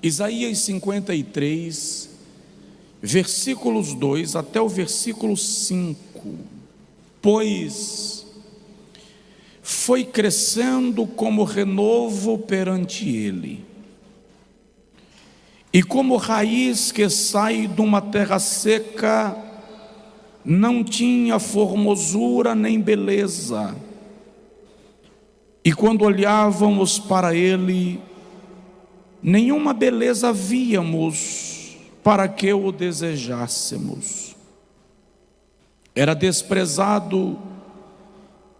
Isaías 53, versículos 2 até o versículo 5. Pois foi crescendo como renovo perante ele, e como raiz que sai de uma terra seca, não tinha formosura nem beleza, e quando olhávamos para ele, nenhuma beleza víamos para que o desejássemos. Era desprezado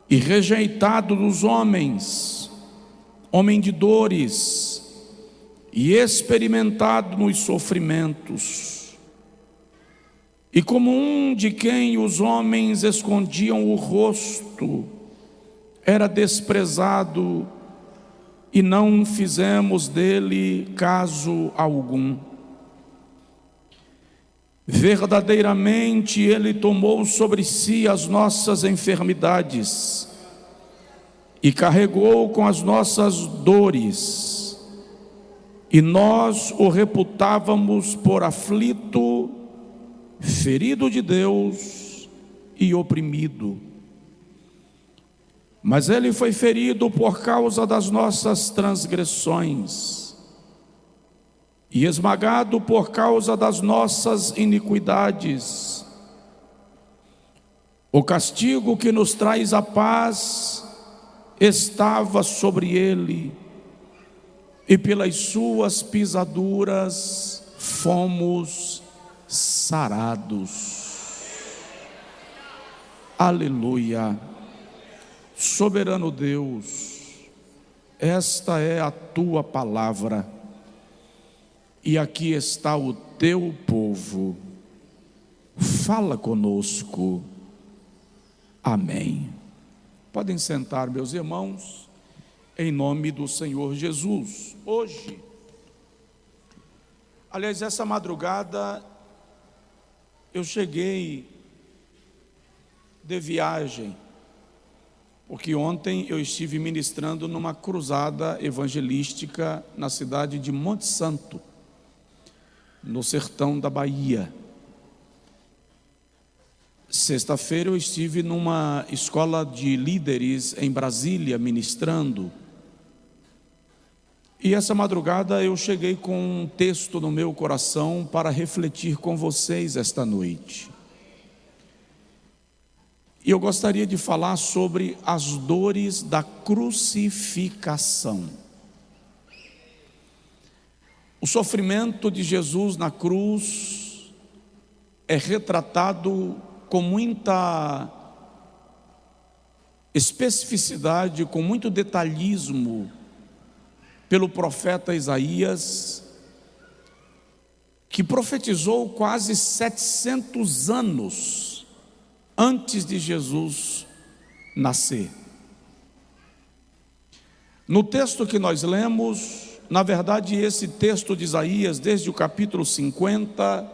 e rejeitado dos homens, homem de dores e experimentado nos sofrimentos. E como um de quem os homens escondiam o rosto, era desprezado e não fizemos dele caso algum. Verdadeiramente ele tomou sobre si as nossas enfermidades e carregou com as nossas dores, e nós o reputávamos por aflito, ferido de Deus e oprimido. Mas ele foi ferido por causa das nossas transgressões e esmagado por causa das nossas iniquidades. O castigo que nos traz a paz estava sobre ele, e pelas suas pisaduras fomos sarados. Aleluia. Soberano Deus, esta é a tua palavra, e aqui está o teu povo. Fala conosco. Amém. Podem sentar, meus irmãos, em nome do Senhor Jesus. Hoje, aliás, essa madrugada, eu cheguei de viagem, porque ontem eu estive ministrando numa cruzada evangelística na cidade de Monte Santo, no sertão da Bahia. Sexta-feira eu estive numa escola de líderes em Brasília ministrando, e essa madrugada eu cheguei com um texto no meu coração para refletir com vocês esta noite. E eu gostaria de falar sobre as dores da crucificação. O sofrimento de Jesus na cruz é retratado com muita especificidade, com muito detalhismo, pelo profeta Isaías, que profetizou quase 700 anos antes de Jesus nascer. No texto que nós lemos, na verdade esse texto de Isaías, desde o capítulo 50,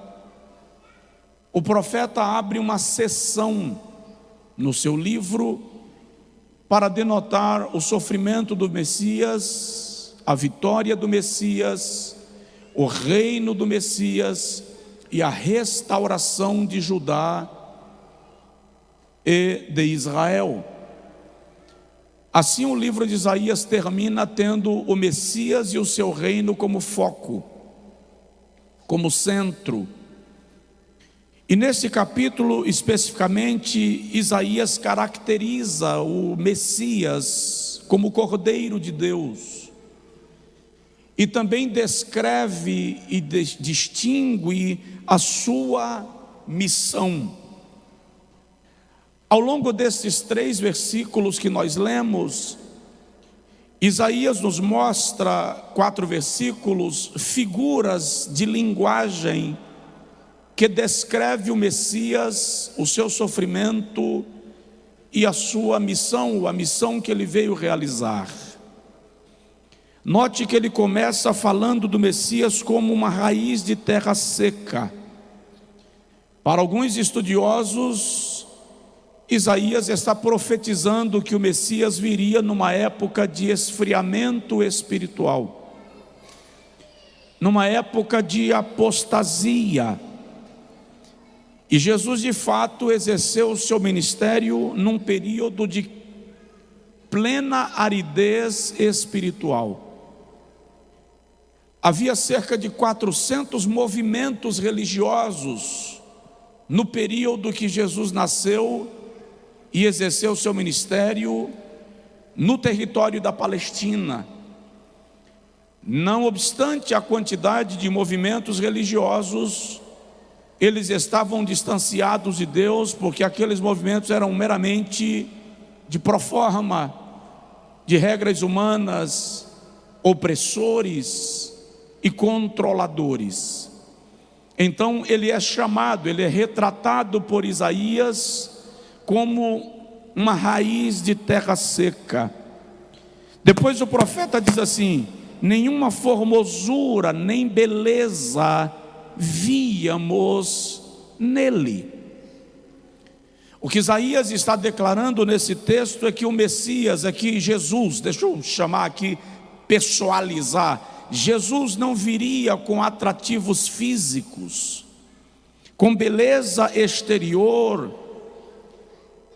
o profeta abre uma seção no seu livro para denotar o sofrimento do Messias, a vitória do Messias, o reino do Messias e a restauração de Judá e de Israel. Assim o livro de Isaías termina tendo o Messias e o seu reino como foco, como centro. E nesse capítulo especificamente, Isaías caracteriza o Messias como Cordeiro de Deus, e também descreve e distingue a sua missão. Ao longo desses 3 versículos que nós lemos, Isaías nos mostra 4 versículos, figuras de linguagem que descreve o Messias, o seu sofrimento e a sua missão, a missão que ele veio realizar. Note que ele começa falando do Messias como uma raiz de terra seca. Para alguns estudiosos, Isaías está profetizando que o Messias viria numa época de esfriamento espiritual. numa época de apostasia. E Jesus de fato exerceu o seu ministério num período de plena aridez espiritual. Havia cerca de 400 movimentos religiosos no período que Jesus nasceu e exerceu o seu ministério no território da Palestina. Não obstante a quantidade de movimentos religiosos, eles estavam distanciados de Deus, porque aqueles movimentos eram meramente de proforma, de regras humanas, opressores e controladores. Então ele é chamado, ele é retratado por Isaías como uma raiz de terra seca. Depois o profeta diz assim: nenhuma formosura nem beleza víamos nele. O que Isaías está declarando nesse texto é que o Messias, é que Jesus, deixa eu chamar aqui, pessoalizar, Jesus não viria com atrativos físicos, com beleza exterior.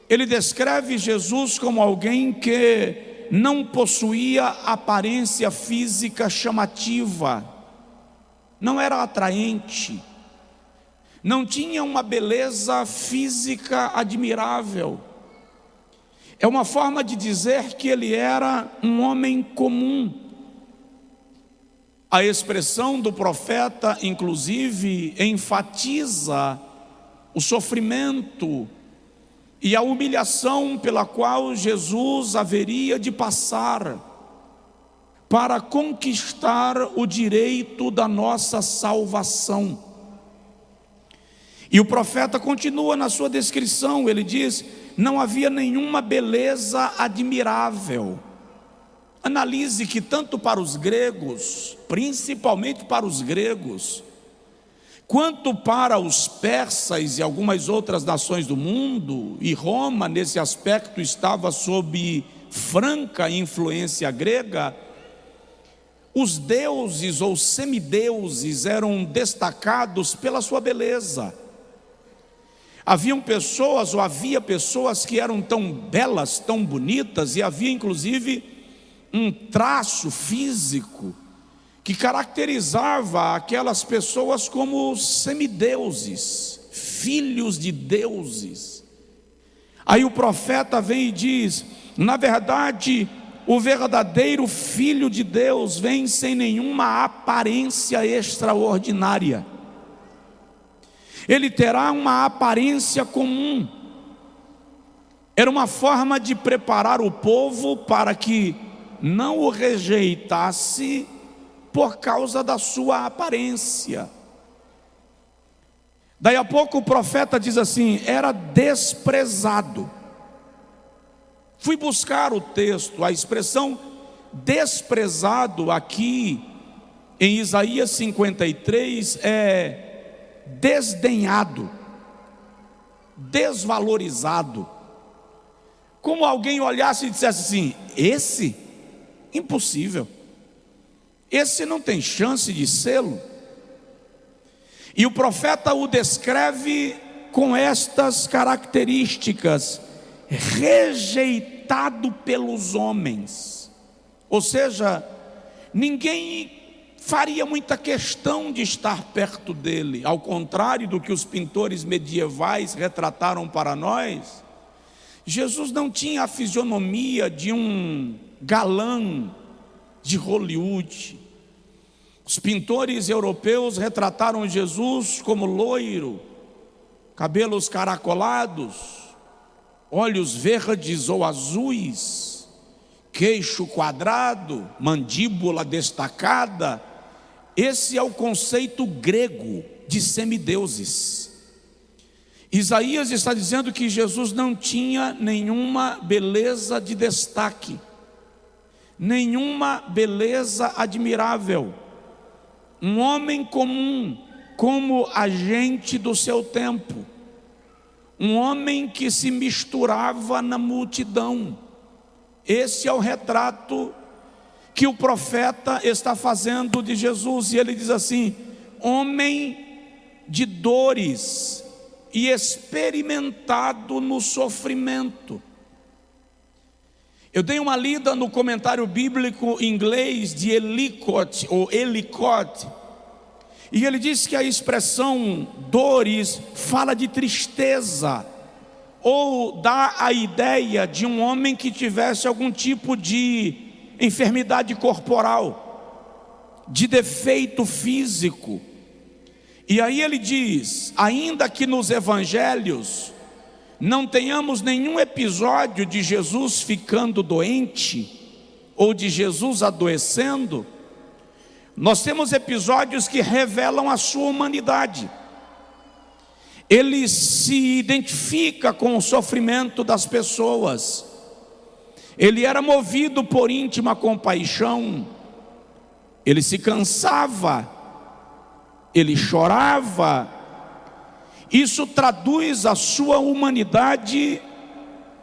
Ele descreve Jesus como alguém que não possuía aparência física chamativa, não era atraente, não tinha uma beleza física admirável. É uma forma de dizer que ele era um homem comum. A expressão do profeta, inclusive, enfatiza o sofrimento e a humilhação pela qual Jesus haveria de passar para conquistar o direito da nossa salvação. E o profeta continua na sua descrição, ele diz: não havia nenhuma beleza admirável. Analise que tanto para os gregos, principalmente para os gregos, quanto para os persas e algumas outras nações do mundo, e Roma nesse aspecto estava sob franca influência grega, os deuses ou semideuses eram destacados pela sua beleza. Havia pessoas que eram tão belas, tão bonitas, e havia inclusive um traço físico que caracterizava aquelas pessoas como semideuses, filhos de deuses. Aí o profeta vem e diz: na verdade, o verdadeiro filho de Deus vem sem nenhuma aparência extraordinária. Ele terá uma aparência comum. Era uma forma de preparar o povo para que não o rejeitasse por causa da sua aparência. Daí a pouco o profeta diz assim: era desprezado. Fui buscar o texto, a expressão desprezado aqui em Isaías 53 é desdenhado, desvalorizado, como alguém olhasse e dissesse assim: esse? Impossível, esse não tem chance de sê-lo. E o profeta o descreve com estas características: rejeitado pelos homens. Ou seja, ninguém faria muita questão de estar perto dele. Ao contrário do que os pintores medievais retrataram para nós, Jesus não tinha a fisionomia de um galã de Hollywood. Os pintores europeus retrataram Jesus como loiro, cabelos caracolados, olhos verdes ou azuis, queixo quadrado, mandíbula destacada. Esse é o conceito grego de semideuses. Isaías está dizendo que Jesus não tinha nenhuma beleza de destaque, nenhuma beleza admirável. Um homem comum, como a gente do seu tempo. Um homem que se misturava na multidão. Esse é o retrato que o profeta está fazendo de Jesus, e ele diz assim: homem de dores e experimentado no sofrimento. Eu dei uma lida no comentário bíblico em inglês de Ellicott, ou Ellicott, e ele diz que a expressão dores fala de tristeza, ou dá a ideia de um homem que tivesse algum tipo de enfermidade corporal, de defeito físico. E aí ele diz: ainda que nos evangelhos não tenhamos nenhum episódio de Jesus ficando doente, ou de Jesus adoecendo, nós temos episódios que revelam a sua humanidade. Ele se identifica com o sofrimento das pessoas. Ele era movido por íntima compaixão. Ele se cansava, ele chorava. Isso traduz a sua humanidade,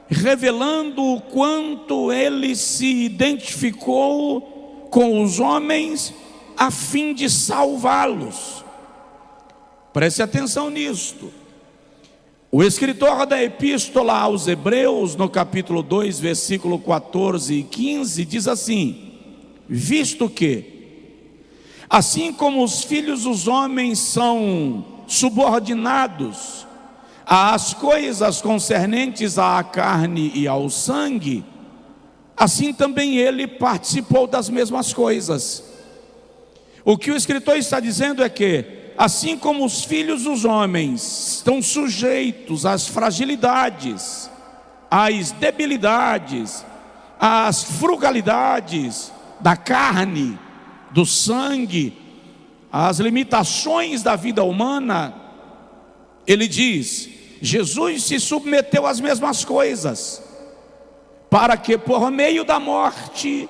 revelando o quanto ele se identificou com os homens a fim de salvá-los. Preste atenção nisto. O escritor da epístola aos Hebreus, no capítulo 2, versículo 14 e 15, diz assim: visto que, assim como os filhos dos homens são subordinados às coisas concernentes à carne e ao sangue, assim também ele participou das mesmas coisas. O que o escritor está dizendo é que, assim como os filhos dos homens estão sujeitos às fragilidades, às debilidades, às frugalidades da carne, do sangue, às limitações da vida humana, ele diz: Jesus se submeteu às mesmas coisas, para que por meio da morte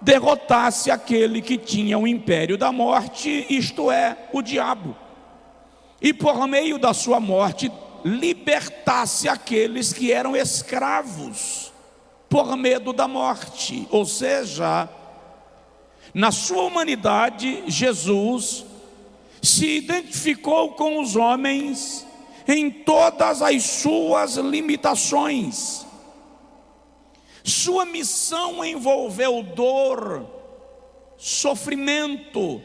derrotasse aquele que tinha o império da morte, isto é, o diabo, e por meio da sua morte libertasse aqueles que eram escravos por medo da morte. Ou seja, na sua humanidade, Jesus se identificou com os homens em todas as suas limitações. Sua missão envolveu dor, sofrimento,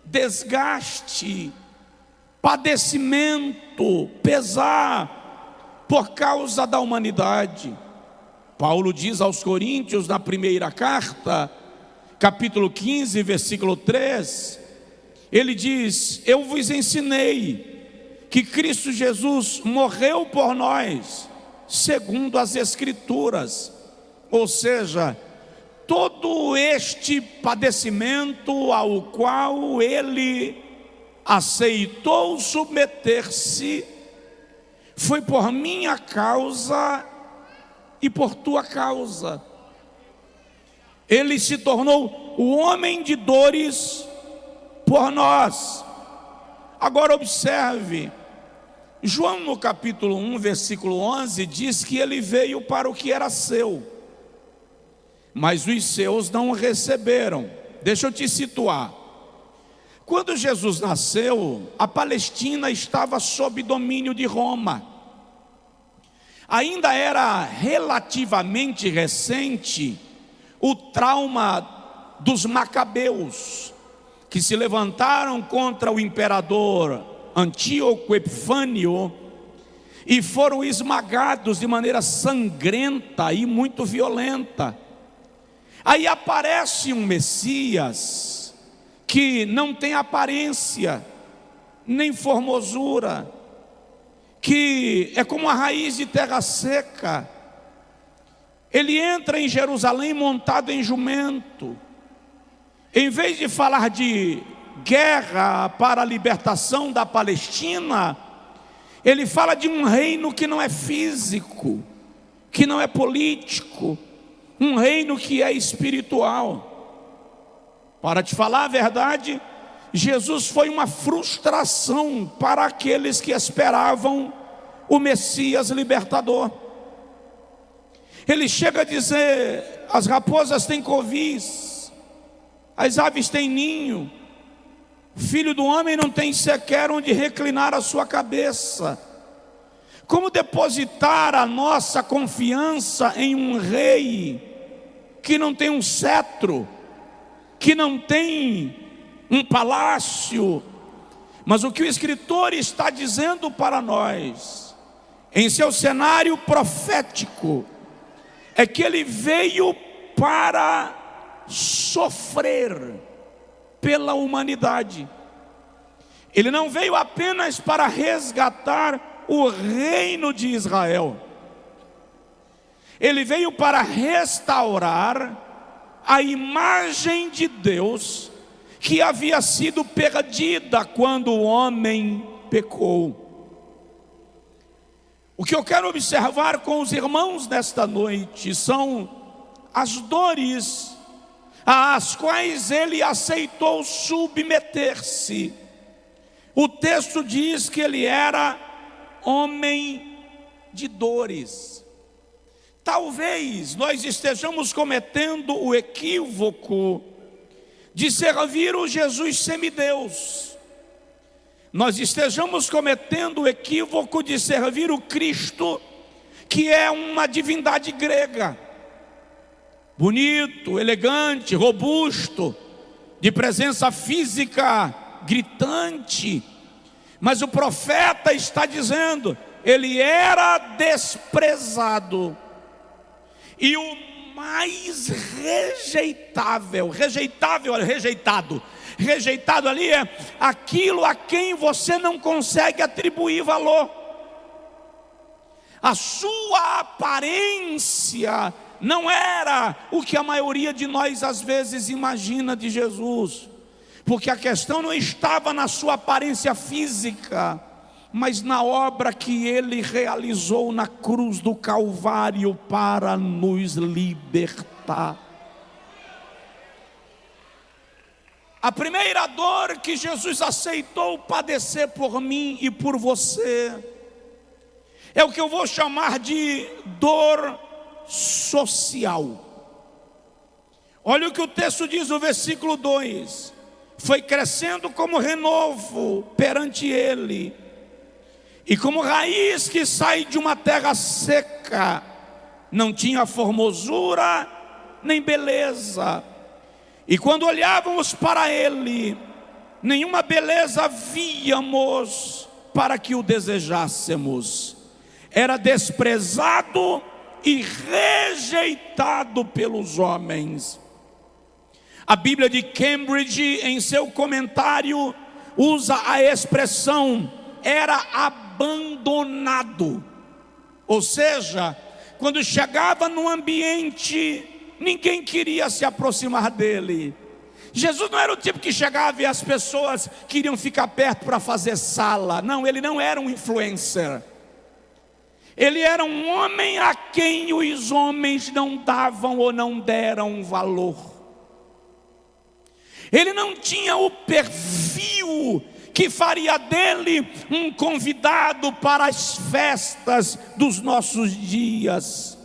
desgaste, padecimento, pesar, por causa da humanidade. Paulo diz aos Coríntios, na primeira carta, capítulo 15, versículo 3, ele diz: eu vos ensinei que Cristo Jesus morreu por nós, segundo as Escrituras. Ou seja, todo este padecimento ao qual ele aceitou submeter-se, foi por minha causa e por tua causa. Ele se tornou o homem de dores por nós. Agora observe, João no capítulo 1, versículo 11, diz que ele veio para o que era seu, mas os seus não o receberam. Deixa eu te situar. Quando Jesus nasceu, a Palestina estava sob domínio de Roma. Ainda era relativamente recente o trauma dos macabeus, que se levantaram contra o imperador Antíoco Epifânio e foram esmagados de maneira sangrenta e muito violenta. Aí aparece um Messias que não tem aparência, nem formosura, que é como a raiz de terra seca. Ele entra em Jerusalém montado em jumento. Em vez de falar de guerra para a libertação da Palestina, ele fala de um reino que não é físico, que não é político, um reino que é espiritual. Para te falar a verdade, Jesus foi uma frustração para aqueles que esperavam o Messias libertador. Ele chega a dizer: as raposas têm covis as aves têm ninho, o Filho do homem não tem sequer onde reclinar a sua cabeça. Como depositar a nossa confiança em um rei que não tem um cetro, que não tem um palácio? Mas o que o escritor está dizendo para nós, em seu cenário profético, é que ele veio para sofrer pela humanidade. Ele não veio apenas para resgatar o reino de Israel. Ele veio para restaurar a imagem de Deus que havia sido perdida quando o homem pecou. O que eu quero observar com os irmãos nesta noite são as dores às quais ele aceitou submeter-se. O texto diz que ele era homem de dores. Talvez nós estejamos cometendo o equívoco de servir o Jesus semideus. Nós estejamos cometendo o equívoco de servir o Cristo, que é uma divindade grega, bonito, elegante, robusto, de presença física gritante. Mas o profeta está dizendo, ele era desprezado, e o mais rejeitado ali é aquilo a quem você não consegue atribuir valor. A sua aparência não era o que a maioria de nós às vezes imagina de Jesus, porque a questão não estava na sua aparência física, mas na obra que ele realizou na cruz do Calvário para nos libertar. A primeira dor que Jesus aceitou padecer por mim e por você é o que eu vou chamar de dor social. Olha o que o texto diz no versículo 2: foi crescendo como renovo perante ele, e como raiz que sai de uma terra seca, não tinha formosura nem beleza, e quando olhávamos para ele, nenhuma beleza víamos para que o desejássemos. Era desprezado e rejeitado pelos homens. A Bíblia de Cambridge, em seu comentário, usa a expressão era abandonado. Ou seja, quando chegava no ambiente, ninguém queria se aproximar dele. Jesus não era o tipo que chegava e as pessoas queriam ficar perto para fazer sala. Não, ele não era um influencer. Ele era um homem a quem os homens não davam ou não deram valor. Ele não tinha o perfil que faria dele um convidado para as festas dos nossos dias.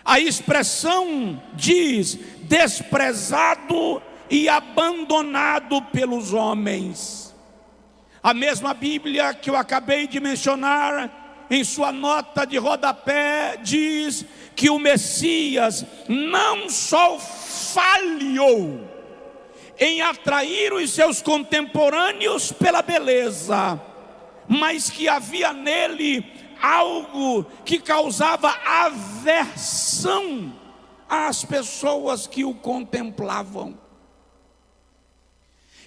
A expressão diz desprezado e abandonado pelos homens. A mesma Bíblia que eu acabei de mencionar, em sua nota de rodapé, diz que o Messias não só falhou em atrair os seus contemporâneos pela beleza, mas que havia nele algo que causava aversão às pessoas que o contemplavam.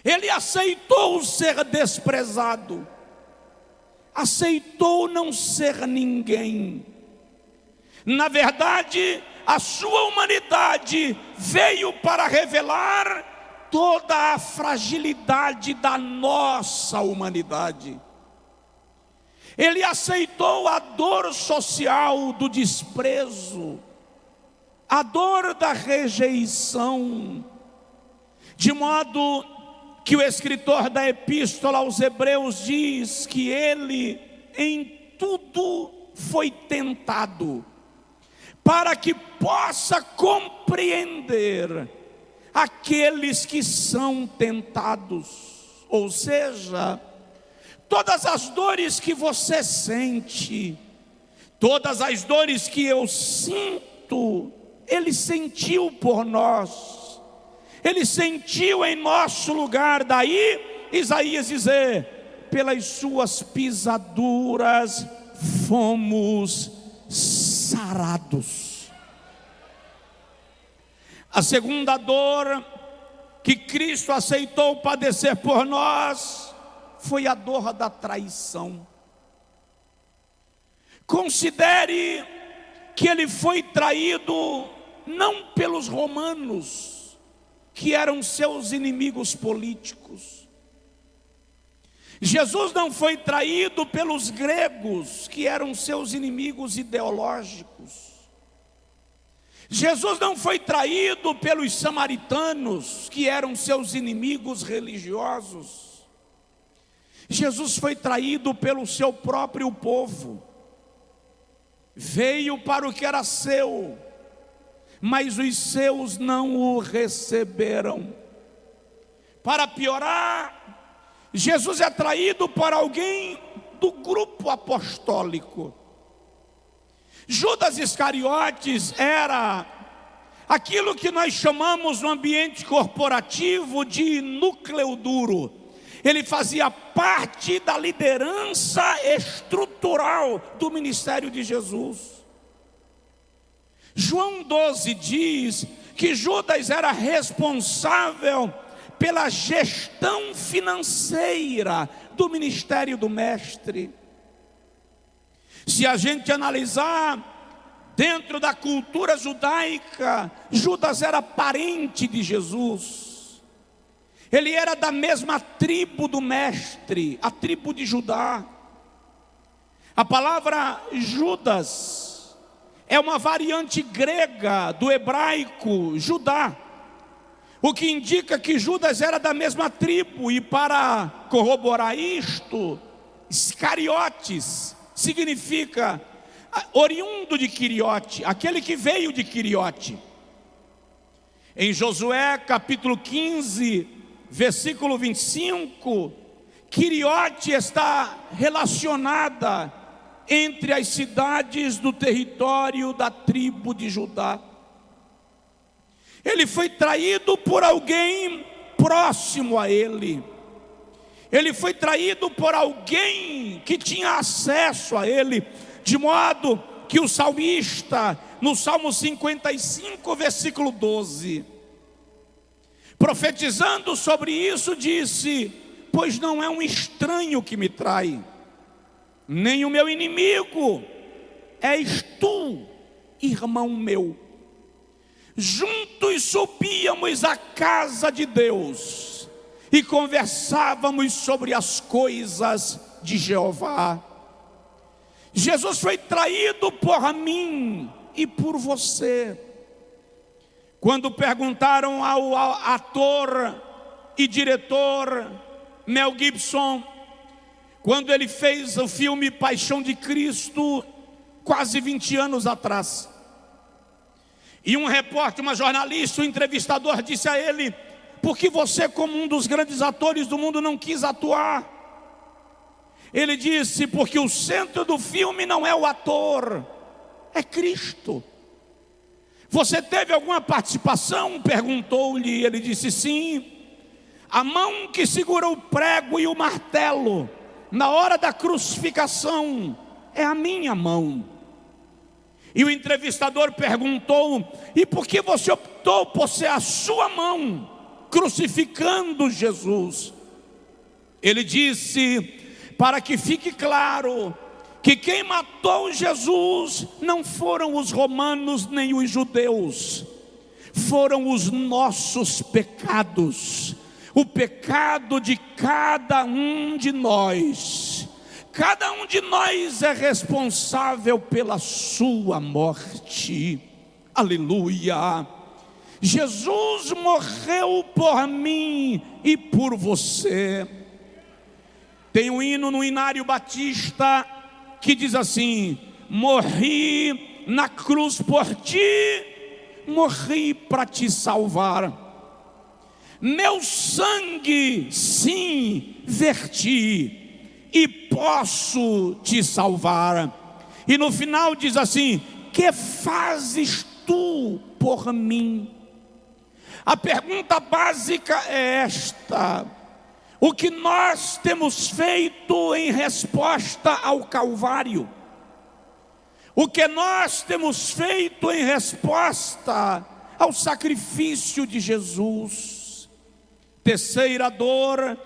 Ele aceitou ser desprezado, aceitou não ser ninguém. Na verdade, a sua humanidade veio para revelar toda a fragilidade da nossa humanidade. Ele aceitou a dor social do desprezo, a dor da rejeição, de modo que o escritor da epístola aos Hebreus diz que ele em tudo foi tentado, para que possa compreender aqueles que são tentados. Ou seja, todas as dores que você sente, todas as dores que eu sinto, Ele sentiu por nós, Ele sentiu em nosso lugar. Daí Isaías dizer: pelas suas pisaduras fomos sarados. A segunda dor que Cristo aceitou padecer por nós foi a dor da traição. Considere que Ele foi traído não pelos romanos, que eram seus inimigos políticos. Jesus não foi traído pelos gregos, que eram seus inimigos ideológicos. Jesus não foi traído pelos samaritanos, que eram seus inimigos religiosos. Jesus foi traído pelo seu próprio povo. Veio para o que era seu, mas os seus não o receberam. Para piorar, Jesus é traído por alguém do grupo apostólico. Judas Iscariotes era aquilo que nós chamamos no ambiente corporativo de núcleo duro. Ele fazia parte da liderança estrutural do ministério de Jesus. João 12 diz que Judas era responsável pela gestão financeira do ministério do Mestre. Se a gente analisar dentro da cultura judaica, Judas era parente de Jesus. Ele era da mesma tribo do Mestre, a tribo de Judá. A palavra Judas é uma variante grega do hebraico Judá, o que indica que Judas era da mesma tribo. E para corroborar isto, Iscariotes significa oriundo de Quiriote, aquele que veio de Quiriote. Em Josué capítulo 15, versículo 25, Quiriote está relacionada entre as cidades do território da tribo de Judá. Ele foi traído por alguém próximo a ele. Ele foi traído por alguém que tinha acesso a ele, de modo que o salmista, no Salmo 55, versículo 12, profetizando sobre isso, disse: pois não é um estranho que me trai, nem o meu inimigo, és tu, irmão meu. Juntos subíamos à casa de Deus e conversávamos sobre as coisas de Jeová. Jesus foi traído por mim e por você. Quando perguntaram ao ator e diretor Mel Gibson, quando ele fez o filme Paixão de Cristo, quase 20 anos atrás, e um repórter, uma jornalista, um entrevistador disse a ele: por que você, como um dos grandes atores do mundo, não quis atuar? Ele disse: porque o centro do filme não é o ator, é Cristo. Você teve alguma participação? Perguntou-lhe. Ele disse: sim. A mão que segura o prego e o martelo na hora da crucificação é a minha mão. E o entrevistador perguntou: e por que você optou por ser a sua mão crucificando Jesus? Ele disse: para que fique claro que quem matou Jesus não foram os romanos nem os judeus, foram os nossos pecados, o pecado de cada um de nós. Cada um de nós é responsável pela sua morte. Aleluia! Jesus morreu por mim e por você. Tem um hino no Inário Batista que diz assim: morri na cruz por ti, morri para te salvar. meu sangue sim verti, e posso te salvar. E no final diz assim: que fazes tu por mim? A pergunta básica é esta: o que nós temos feito em resposta ao Calvário? O que nós temos feito em resposta ao sacrifício de Jesus? Terceira dor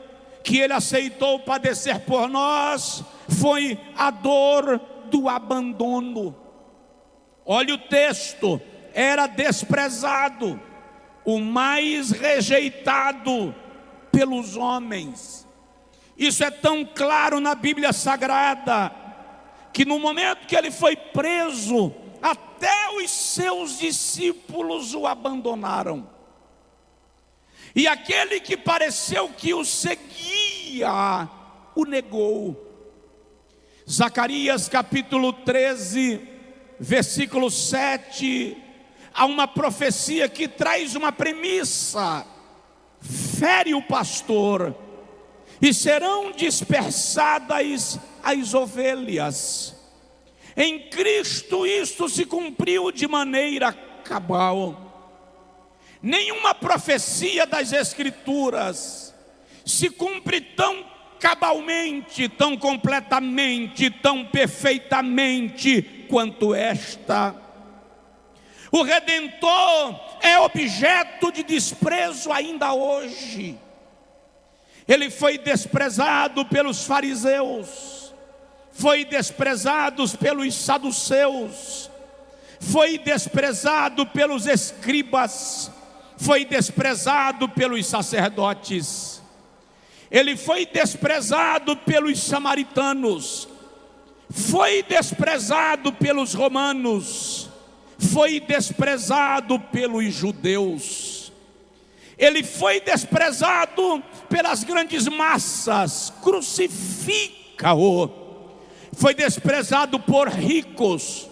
que ele aceitou padecer por nós foi a dor do abandono. Olha o texto: era desprezado, o mais rejeitado pelos homens. Isso é tão claro na Bíblia Sagrada, que no momento que ele foi preso, até os seus discípulos o abandonaram. E aquele que pareceu que o seguia, o negou. Zacarias capítulo 13, versículo 7, há uma profecia que traz uma premissa: fere o pastor, e serão dispersadas as ovelhas. Em Cristo isto se cumpriu de maneira cabal. Nenhuma profecia das Escrituras se cumpre tão cabalmente, tão completamente, tão perfeitamente quanto esta. O Redentor é objeto de desprezo ainda hoje. Ele foi desprezado pelos fariseus, foi desprezado pelos saduceus, foi desprezado pelos escribas, foi desprezado pelos sacerdotes. Ele foi desprezado pelos samaritanos, foi desprezado pelos romanos, foi desprezado pelos judeus. Ele foi desprezado pelas grandes massas, crucifica-o. Foi desprezado por ricos,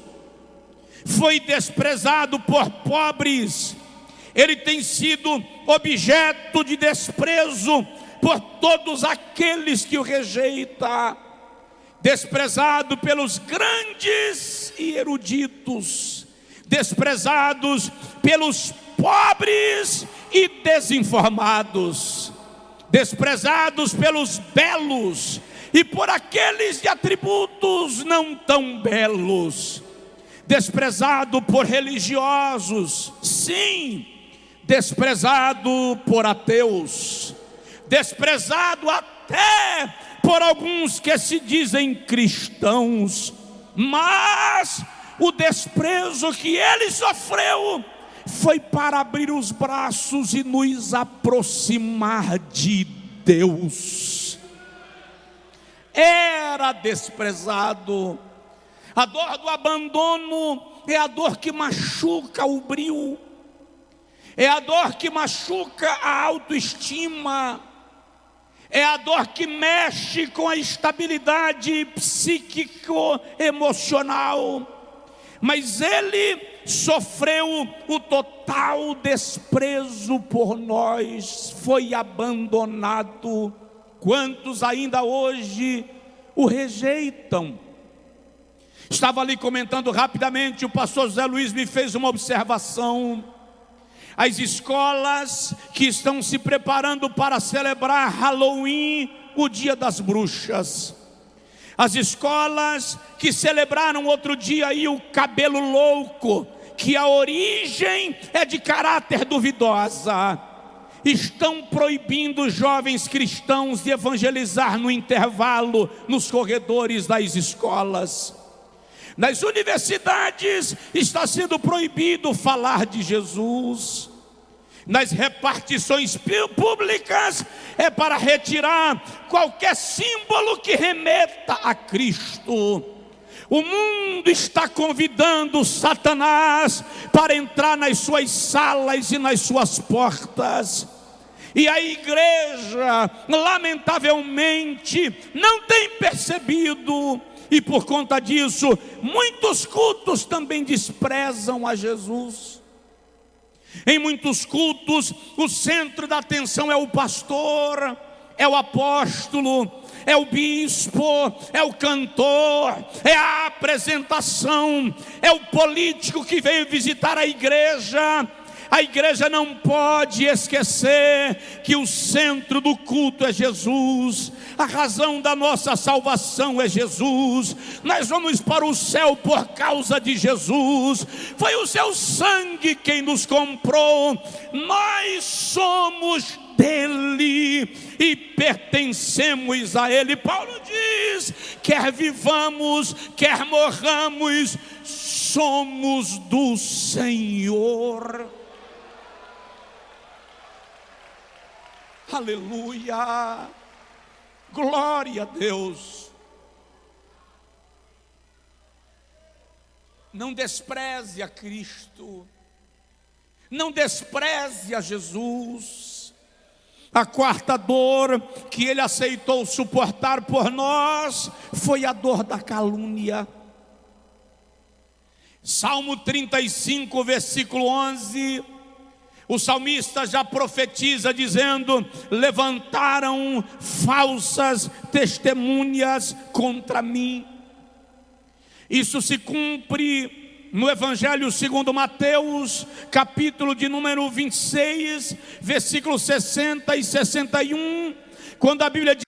foi desprezado por pobres. Ele tem sido objeto de desprezo por todos aqueles que o rejeitam. Desprezado pelos grandes e eruditos, desprezados pelos pobres e desinformados, desprezados pelos belos e por aqueles de atributos não tão belos, desprezado por religiosos, sim, desprezado por ateus, desprezado até por alguns que se dizem cristãos. Mas o desprezo que ele sofreu foi para abrir os braços e nos aproximar de Deus. Era desprezado. A dor do abandono é a dor que machuca o brio, é a dor que machuca a autoestima, é a dor que mexe com a estabilidade psíquico-emocional. Mas ele sofreu o total desprezo por nós, foi abandonado. Quantos ainda hoje o rejeitam? Estava ali comentando rapidamente, o pastor José Luiz me fez uma observação. As escolas que estão se preparando para celebrar Halloween, o dia das bruxas. As escolas que celebraram outro dia aí o cabelo louco, que a origem é de caráter duvidosa, estão proibindo os jovens cristãos de evangelizar no intervalo, nos corredores das escolas. Nas universidades está sendo proibido falar de Jesus. Nas repartições públicas é para retirar qualquer símbolo que remeta a Cristo. O mundo está convidando Satanás para entrar nas suas salas e nas suas portas. E a igreja, lamentavelmente, não tem percebido. E por conta disso, muitos cultos também desprezam a Jesus. Em muitos cultos, o centro da atenção é o pastor, é o apóstolo, é o bispo, é o cantor, é a apresentação, é o político que veio visitar a igreja. A igreja não pode esquecer que o centro do culto é Jesus, a razão da nossa salvação é Jesus. Nós vamos para o céu por causa de Jesus, foi o seu sangue quem nos comprou, nós somos dele e pertencemos a ele. Paulo diz: quer vivamos, quer morramos, somos do Senhor. Aleluia, glória a Deus. Não despreze a Cristo, não despreze a Jesus. A quarta dor que ele aceitou suportar por nós foi a dor da calúnia. Salmo 35, versículo 11. O salmista já profetiza dizendo: levantaram falsas testemunhas contra mim. Isso se cumpre no Evangelho segundo Mateus, capítulo de número 26, versículos 60 e 61, quando a Bíblia diz: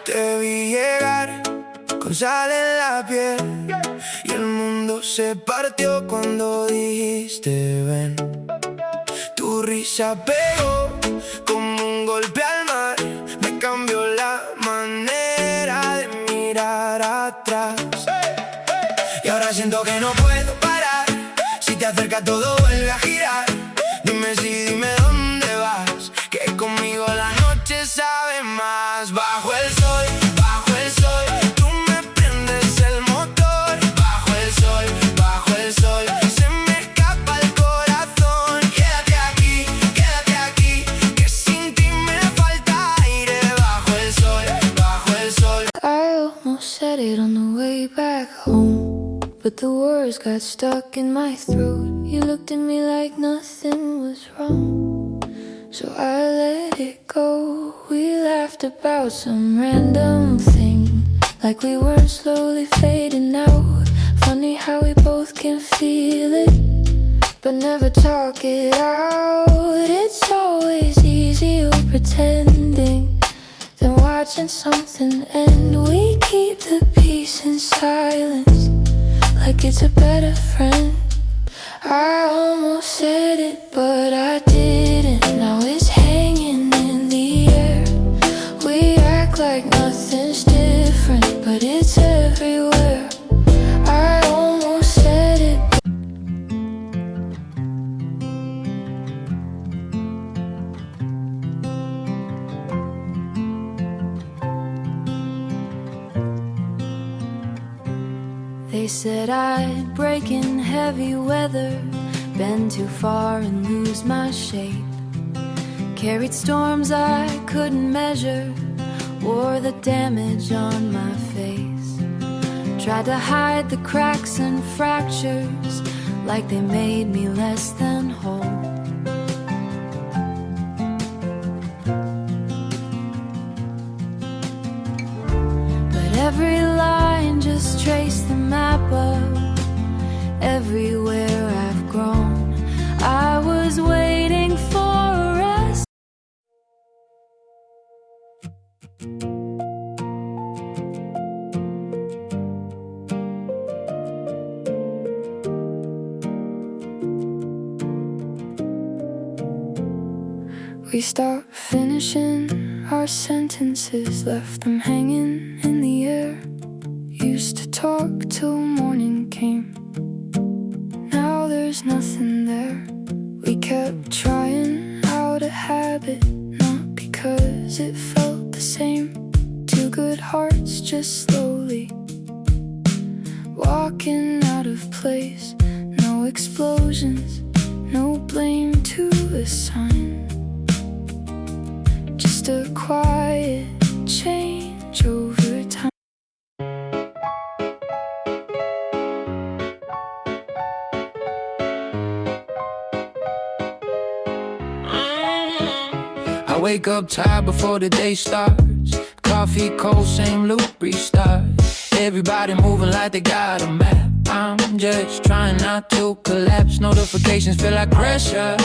te vi llegar con sal en la piel y el mundo se partió cuando dijiste ven. Tu risa pegó como un golpe al mar, me cambió la manera de mirar atrás. Y ahora siento que no puedo parar, si te acercas todo vuelve a girar. Dime si, dime dónde vas, que conmigo la noche sabe más. Bajo el sol, tú me prendes el motor. Bajo el sol, se me escapa el corazón. Quédate aquí, que sin ti me falta aire. Bajo el sol. I almost said it on the way back home, but the words got stuck in my throat. You looked at me like nothing was wrong, so I let it go. We laughed about some random thing, like we were slowly fading out. Funny how we both can feel it, but never talk it out. It's always easier pretending than watching something end. We keep the peace in silence, like it's a better friend. I almost said it, but I didn't. Now it's hanging in the air. We act like nothing's different, but it's everywhere. I almost said it. They said I'd break in heavy weather, bend too far and lose my shape. Carried storms I couldn't measure, wore the damage on my face. Tried to hide the cracks and fractures, like they made me less than whole. But every line just traced the map of everywhere I've grown. I was waiting for a rest. We stopped finishing our sentences, left them hanging in the air. Used to talk till morning came, now there's nothing there. We kept trying out a habit, not because it felt the same. Two good hearts just slowly walking out of place. No explosions, no blame to assign, just a quiet change over time. I wake up tired before the day starts. Coffee cold, same loop, restart. Everybody moving like they got a map. I'm just trying not to collapse. Notifications feel like pressure.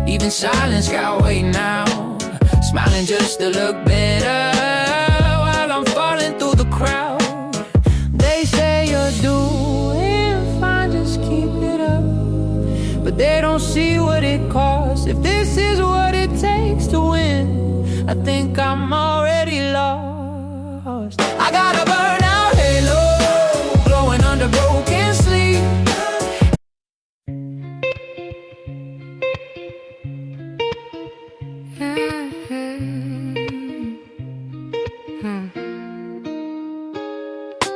Even silence got weight now. Smiling just to look better while I'm falling through the crowd. They say you're doing fine, just keep it up. But they don't see what it costs. If this is what it takes to win, I think I'm already lost. I got a burnout halo glowing under broken sleep.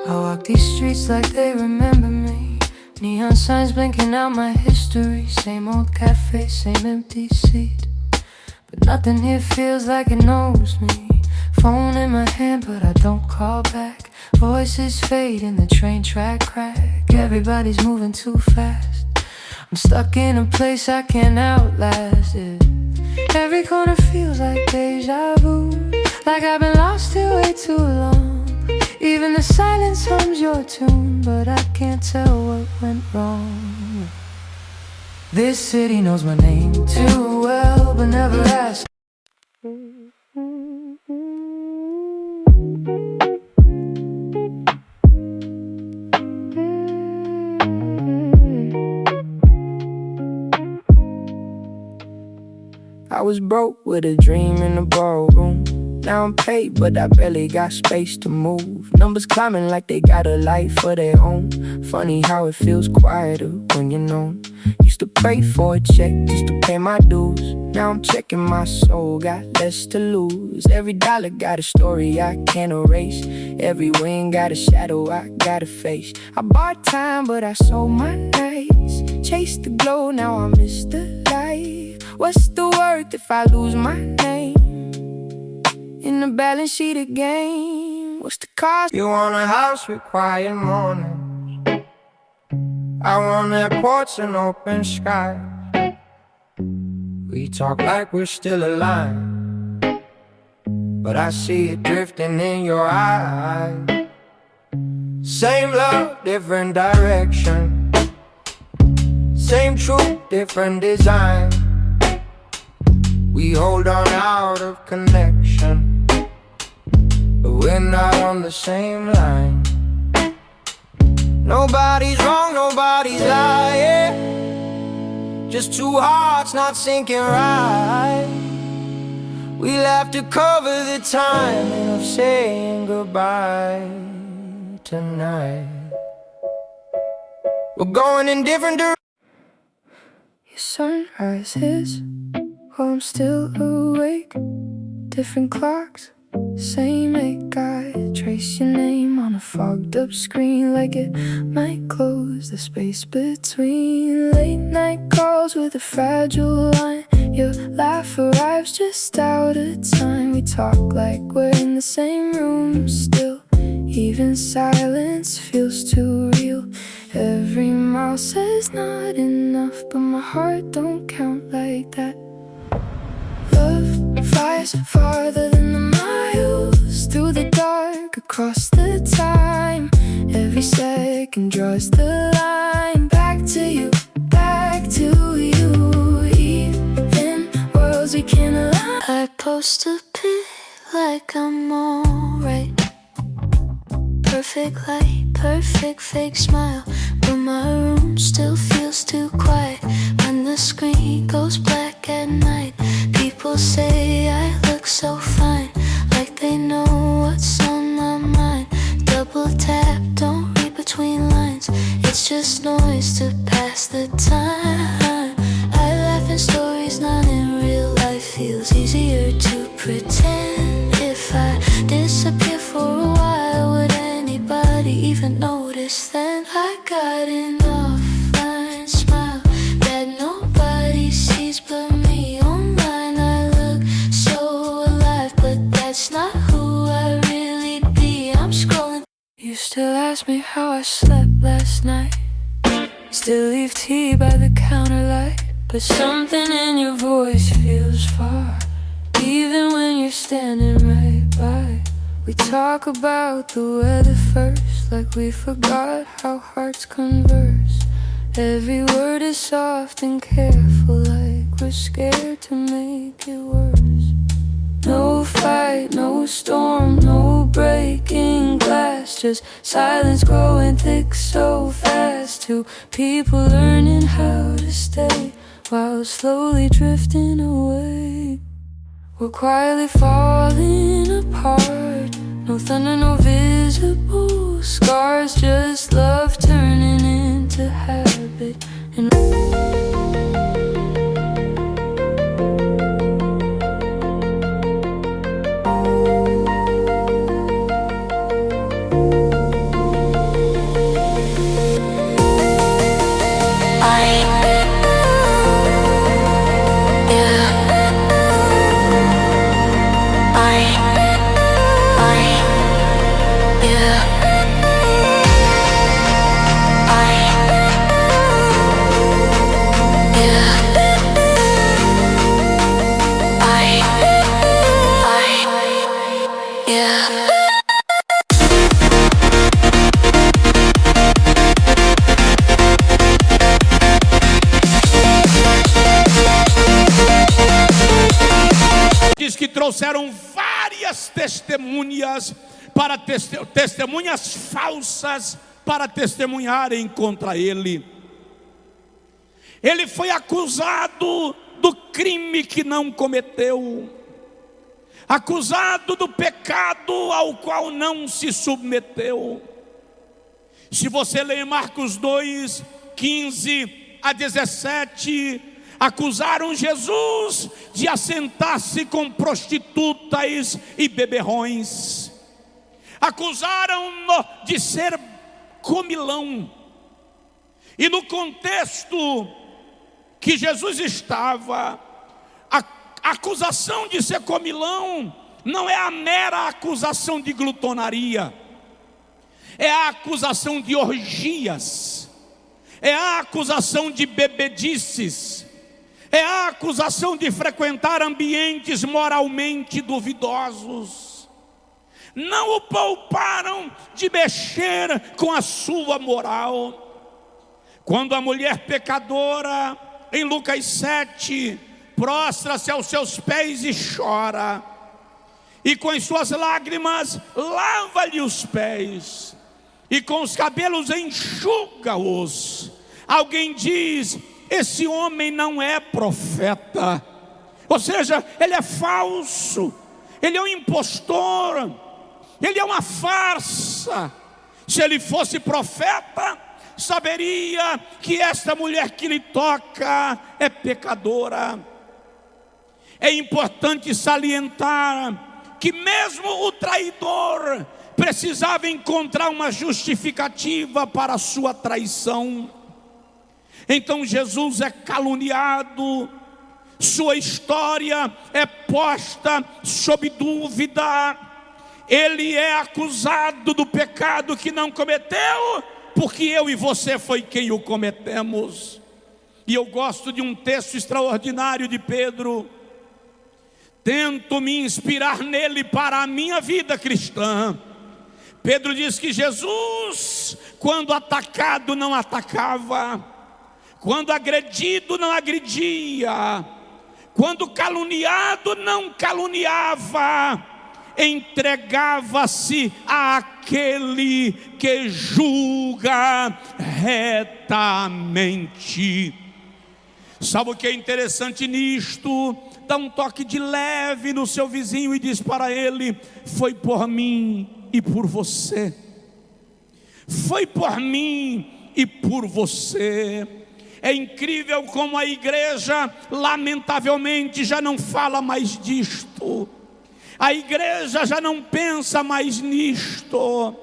I walk these streets like they remember me. Neon signs blinking out my history. Same old cafe, same empty seat. But nothing here feels like it knows me. Phone in my hand but I don't call back. Voices fade and the train track crack. Everybody's moving too fast. I'm stuck in a place I can't outlast it. Every corner feels like deja vu. Like I've been lost here way too long. Even the silence hums your tune, but I can't tell what went wrong. This city knows my name too well, but never asked. I was broke with a dream in the ballroom. Now I'm paid, but I barely got space to move. Numbers climbing like they got a life of their own. Funny how it feels quieter when you're known. Used to pray for a check just to pay my dues. Now I'm checking my soul, got less to lose. Every dollar got a story I can't erase. Every win got a shadow I gotta face. I bought time, but I sold my nights. Chased the glow, now I miss the light. What's the worth if I lose my name in the balance sheet again? What's the cost? You want a house with quiet mornings. I want airports and open sky. We talk like we're still alive, but I see it drifting in your eyes. Same love, different direction. Same truth, different design. We hold on out of connection, but we're not on the same line. Nobody's wrong, nobody's lying. Just two hearts not syncing right. We'll have to cover the timing of saying goodbye tonight. We're going in different directions. Your sunrise hits while I'm still awake. Different clocks, same ache. I trace your name on a fogged up screen, like it might close the space between. Late night calls with a fragile line. Your laugh arrives just out of time. We talk like we're in the same room still. Even silence feels too real. Every mile says not enough, but my heart don't count like that. Love flies farther than the miles, through the dark, across the time. Every second draws the line. Back to you, back to you. Even worlds we can't align. I post a pic like I'm alright. Perfect light, perfect fake smile, but my room still feels too quiet. When the screen goes black at night, people say I look so fine, like they know what's on my mind. Double tap, don't read between lines. It's just noise to pass the time. I laugh in stories, not in real life. Feels easier to pretend. If I disappear for a while, would anybody even notice then? I got an offline smile that nobody sees but me. Online I look so alive, but that's not who I really be. I'm scrolling. You still ask me how I slept last night. Still leave tea by the counter light, but something in your voice feels far. you're standing right by. We talk about the weather first, like we forgot how hearts converse. Every word is soft and careful, like we're scared to make it worse. No fight, no storm, no breaking glass, just silence growing thick so fast. Two people learning how to stay while slowly drifting away. We're quietly falling apart. No thunder, no visible scars, just love turning into habit. And diz que trouxeram várias testemunhas para testemunhas falsas para testemunharem contra ele. Ele foi acusado do crime que não cometeu, acusado do pecado ao qual não se submeteu. Se você ler Marcos 2, 15 a 17, acusaram Jesus de assentar-se com prostitutas e beberrões, acusaram-no de ser comilão. E no contexto que Jesus estava, a acusação de ser comilão não é a mera acusação de glutonaria, é a acusação de orgias, é a acusação de bebedices, é a acusação de frequentar ambientes moralmente duvidosos. Não o pouparam de mexer com a sua moral. Quando a mulher pecadora, em Lucas 7, prostra-se aos seus pés e chora, e com as suas lágrimas lava-lhe os pés, e com os cabelos enxuga-os, alguém diz: esse homem não é profeta. Ou seja, ele é falso, ele é um impostor, ele é uma farsa. Se ele fosse profeta, saberia que esta mulher que lhe toca é pecadora. É importante salientar que mesmo o traidor precisava encontrar uma justificativa para a sua traição. Então Jesus é caluniado, sua história é posta sob dúvida, ele é acusado do pecado que não cometeu, porque eu e você foi quem o cometemos. E eu gosto de um texto extraordinário de Pedro. Tento me inspirar nele para a minha vida cristã. Pedro diz que Jesus, quando atacado, não atacava, quando agredido, não agredia, quando caluniado, não caluniava, entregava-se àquele que julga retamente. Sabe o que é interessante nisto? Dá um toque de leve no seu vizinho e diz para ele: foi por mim e por você. Foi por mim e por você. É incrível como a igreja, lamentavelmente, já não fala mais disto. A igreja já não pensa mais nisto.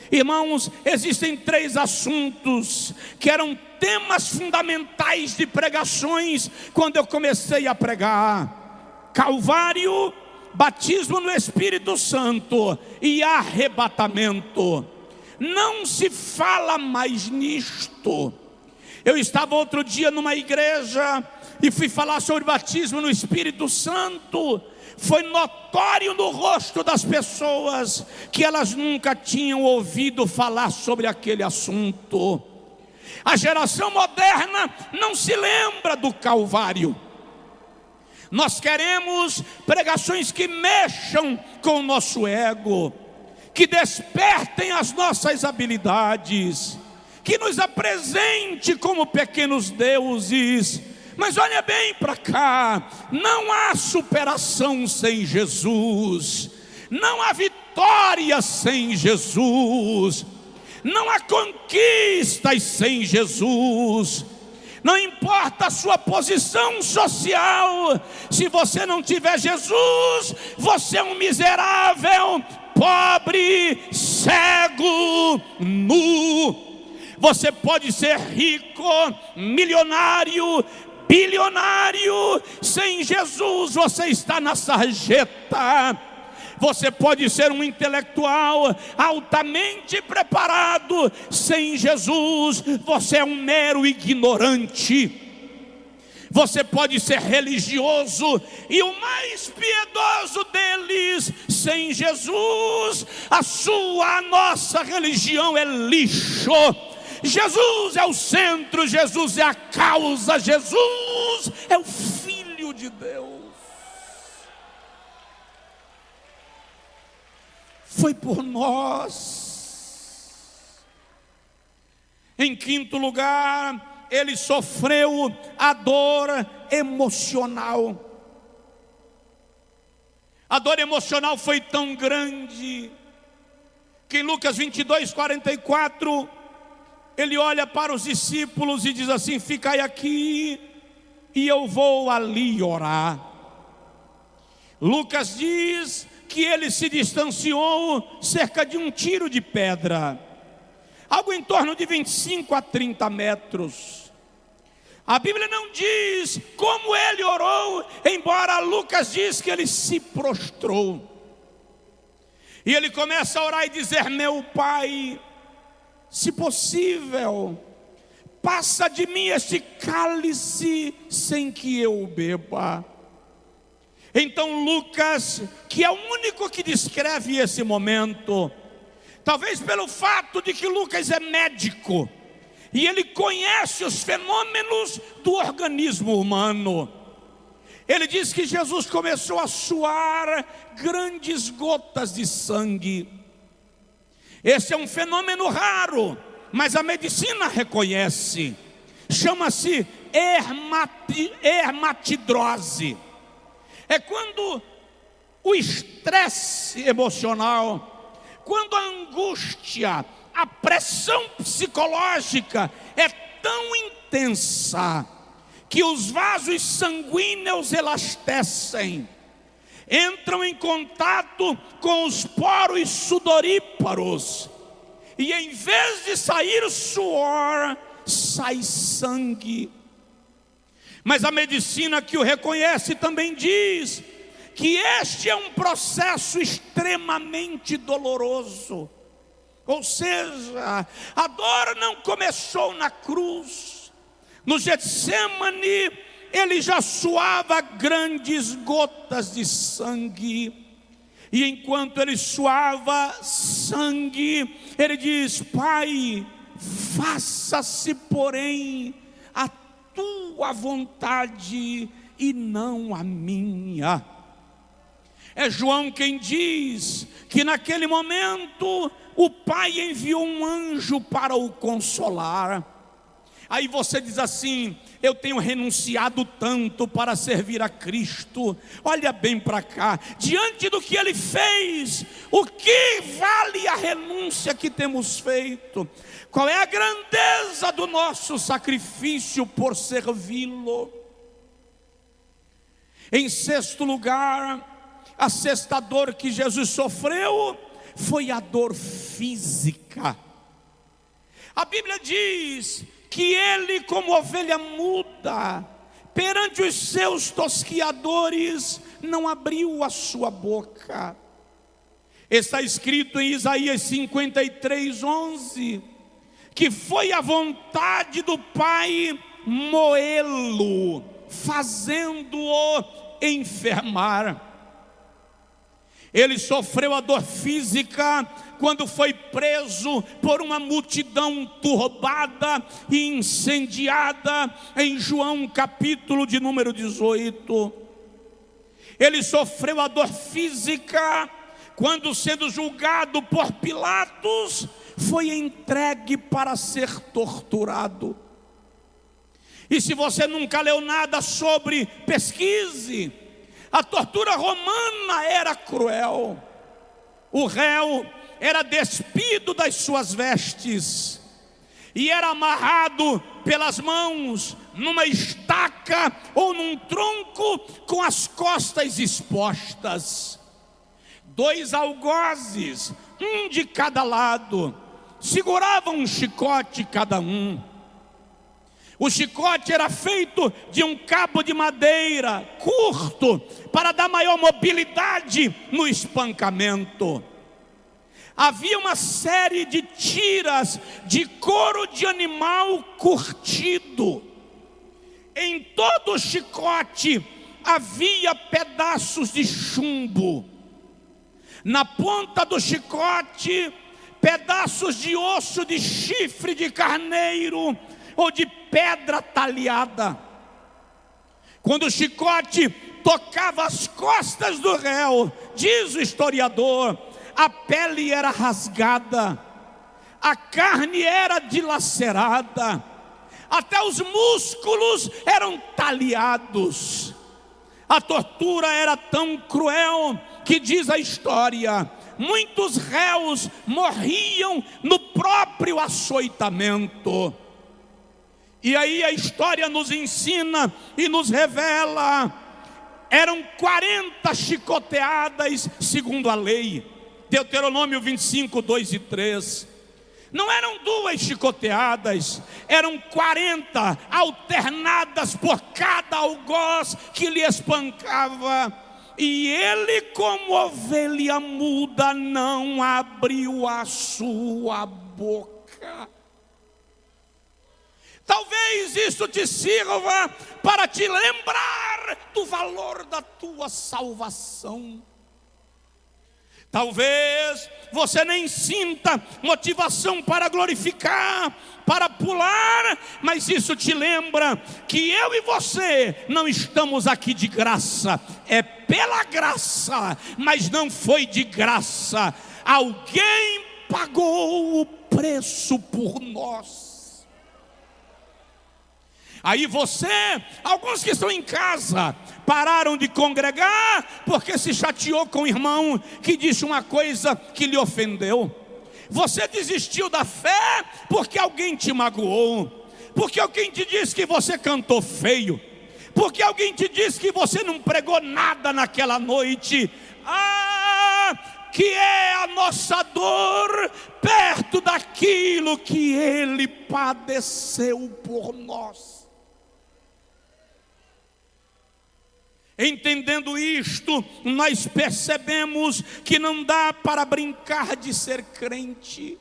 Irmãos, existem 3 assuntos que eram temas fundamentais de pregações quando eu comecei a pregar: Calvário, batismo no Espírito Santo e arrebatamento. Não se fala mais nisto. Eu estava outro dia numa igreja e fui falar sobre batismo no Espírito Santo, foi notório no rosto das pessoas que elas nunca tinham ouvido falar sobre aquele assunto. A geração moderna não se lembra do Calvário. Nós queremos pregações que mexam com o nosso ego, que despertem as nossas habilidades, que nos apresente como pequenos deuses. Mas olha bem para cá, não há superação sem Jesus, não há vitória sem Jesus, não há conquistas sem Jesus. Não importa a sua posição social, se você não tiver Jesus, você é um miserável, pobre, cego, nu. Você pode ser rico, milionário, bilionário, sem Jesus você está na sarjeta. Você pode ser um intelectual altamente preparado, sem Jesus você é um mero ignorante. Você pode ser religioso e o mais piedoso deles, sem Jesus a nossa religião é lixo. Jesus é o centro, Jesus é a causa, Jesus é o Filho de Deus. Foi por nós. Em quinto lugar, ele sofreu a dor emocional. A dor emocional foi tão grande que em Lucas 22:44 ele olha para os discípulos e diz assim: ficai aqui e eu vou ali orar. Lucas diz que ele se distanciou cerca de um tiro de pedra, algo em torno de 25 a 30 metros. A Bíblia não diz como ele orou, embora Lucas diz que ele se prostrou. E ele começa a orar e dizer: meu Pai, se possível, passa de mim este cálice sem que eu o beba. Então Lucas, que é o único que descreve esse momento, talvez pelo fato de que Lucas é médico, e ele conhece os fenômenos do organismo humano, ele diz que Jesus começou a suar grandes gotas de sangue. Esse é um fenômeno raro, mas a medicina reconhece. Chama-se hermatidrose. É quando o estresse emocional, quando a angústia, a pressão psicológica é tão intensa que os vasos sanguíneos elastecem, entram em contato com os poros sudoríparos, e em vez de sair suor, sai sangue. Mas a medicina que o reconhece também diz que este é um processo extremamente doloroso. Ou seja, a dor não começou na cruz. No Getsemane, ele já suava grandes gotas de sangue. E enquanto ele suava sangue, ele diz: Pai, faça-se porém a tua vontade e não a minha. É João quem diz que naquele momento o Pai enviou um anjo para o consolar. Aí você diz assim: eu tenho renunciado tanto para servir a Cristo. Olha bem para cá, diante do que Ele fez, o que vale a renúncia que temos feito? Qual é a grandeza do nosso sacrifício por servi-lo? Em sexto lugar, a sexta dor que Jesus sofreu foi a dor física. A Bíblia diz que ele, como ovelha muda, perante os seus tosquiadores, não abriu a sua boca. Está escrito em Isaías 53:11, que foi a vontade do Pai moê-lo, fazendo-o enfermar. Ele sofreu a dor física quando foi preso por uma multidão turbada e incendiada, em João capítulo de número 18. Ele sofreu a dor física quando, sendo julgado por Pilatos, foi entregue para ser torturado. E se você nunca leu nada sobre, pesquise. A tortura romana era cruel. O réu era despido das suas vestes e era amarrado pelas mãos numa estaca ou num tronco com as costas expostas. 2 algozes, um de cada lado, seguravam um chicote cada um. O chicote era feito de um cabo de madeira curto para dar maior mobilidade no espancamento. Havia uma série de tiras de couro de animal curtido. Em todo o chicote havia pedaços de chumbo. Na ponta do chicote, pedaços de osso de chifre de carneiro ou de pedra talhada. Quando o chicote tocava as costas do réu, diz o historiador, a pele era rasgada, a carne era dilacerada, até os músculos eram talhados. A tortura era tão cruel que, diz a história, muitos réus morriam no próprio açoitamento. E aí a história nos ensina e nos revela, eram 40 chicoteadas segundo a lei, Deuteronômio 25, 2 e 3. Não eram 2 chicoteadas, eram 40 alternadas por cada algoz que lhe espancava. E ele, como ovelha muda, não abriu a sua boca. Talvez isso te sirva para te lembrar do valor da tua salvação. Talvez você nem sinta motivação para glorificar, para pular, mas isso te lembra que eu e você não estamos aqui de graça. É pela graça, mas não foi de graça. Alguém pagou o preço por nós. Aí você, alguns que estão em casa, pararam de congregar porque se chateou com o irmão que disse uma coisa que lhe ofendeu. Você desistiu da fé porque alguém te magoou, porque alguém te disse que você cantou feio, porque alguém te disse que você não pregou nada naquela noite. Que é a nossa dor perto daquilo que Ele padeceu por nós. Entendendo isto, nós percebemos que não dá para brincar de ser crente.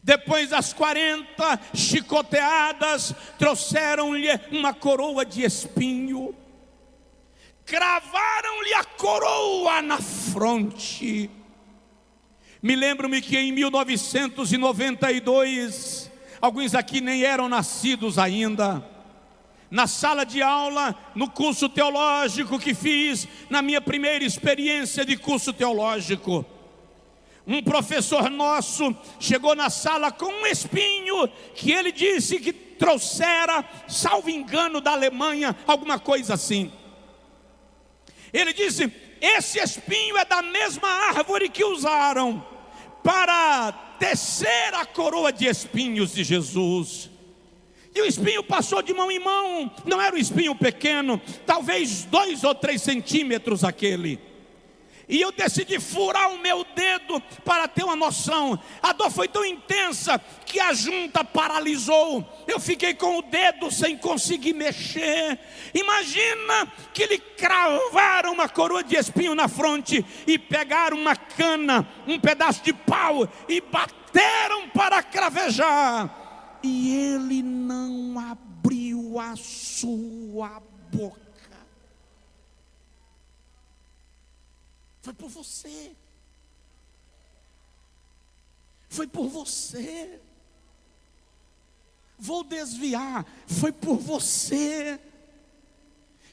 Depois das 40 chicoteadas, trouxeram-lhe uma coroa de espinho, cravaram-lhe a coroa na fronte. Me lembro-me que em 1992, alguns aqui nem eram nascidos ainda, na sala de aula, no curso teológico que fiz, na minha primeira experiência de curso teológico, um professor nosso chegou na sala com um espinho que ele disse que trouxera, salvo engano, da Alemanha, alguma coisa assim. Ele disse: esse espinho é da mesma árvore que usaram para tecer a coroa de espinhos de Jesus. E o espinho passou de mão em mão, não era um espinho pequeno, talvez 2 ou 3 centímetros aquele. E eu decidi furar o meu dedo para ter uma noção. A dor foi tão intensa que a junta paralisou. Eu fiquei com o dedo sem conseguir mexer. Imagina que lhe cravaram uma coroa de espinho na fronte e pegaram uma cana, um pedaço de pau e bateram para cravejar. E ele não abriu a sua boca. Foi por você. Foi por você. Vou desviar. Foi por você.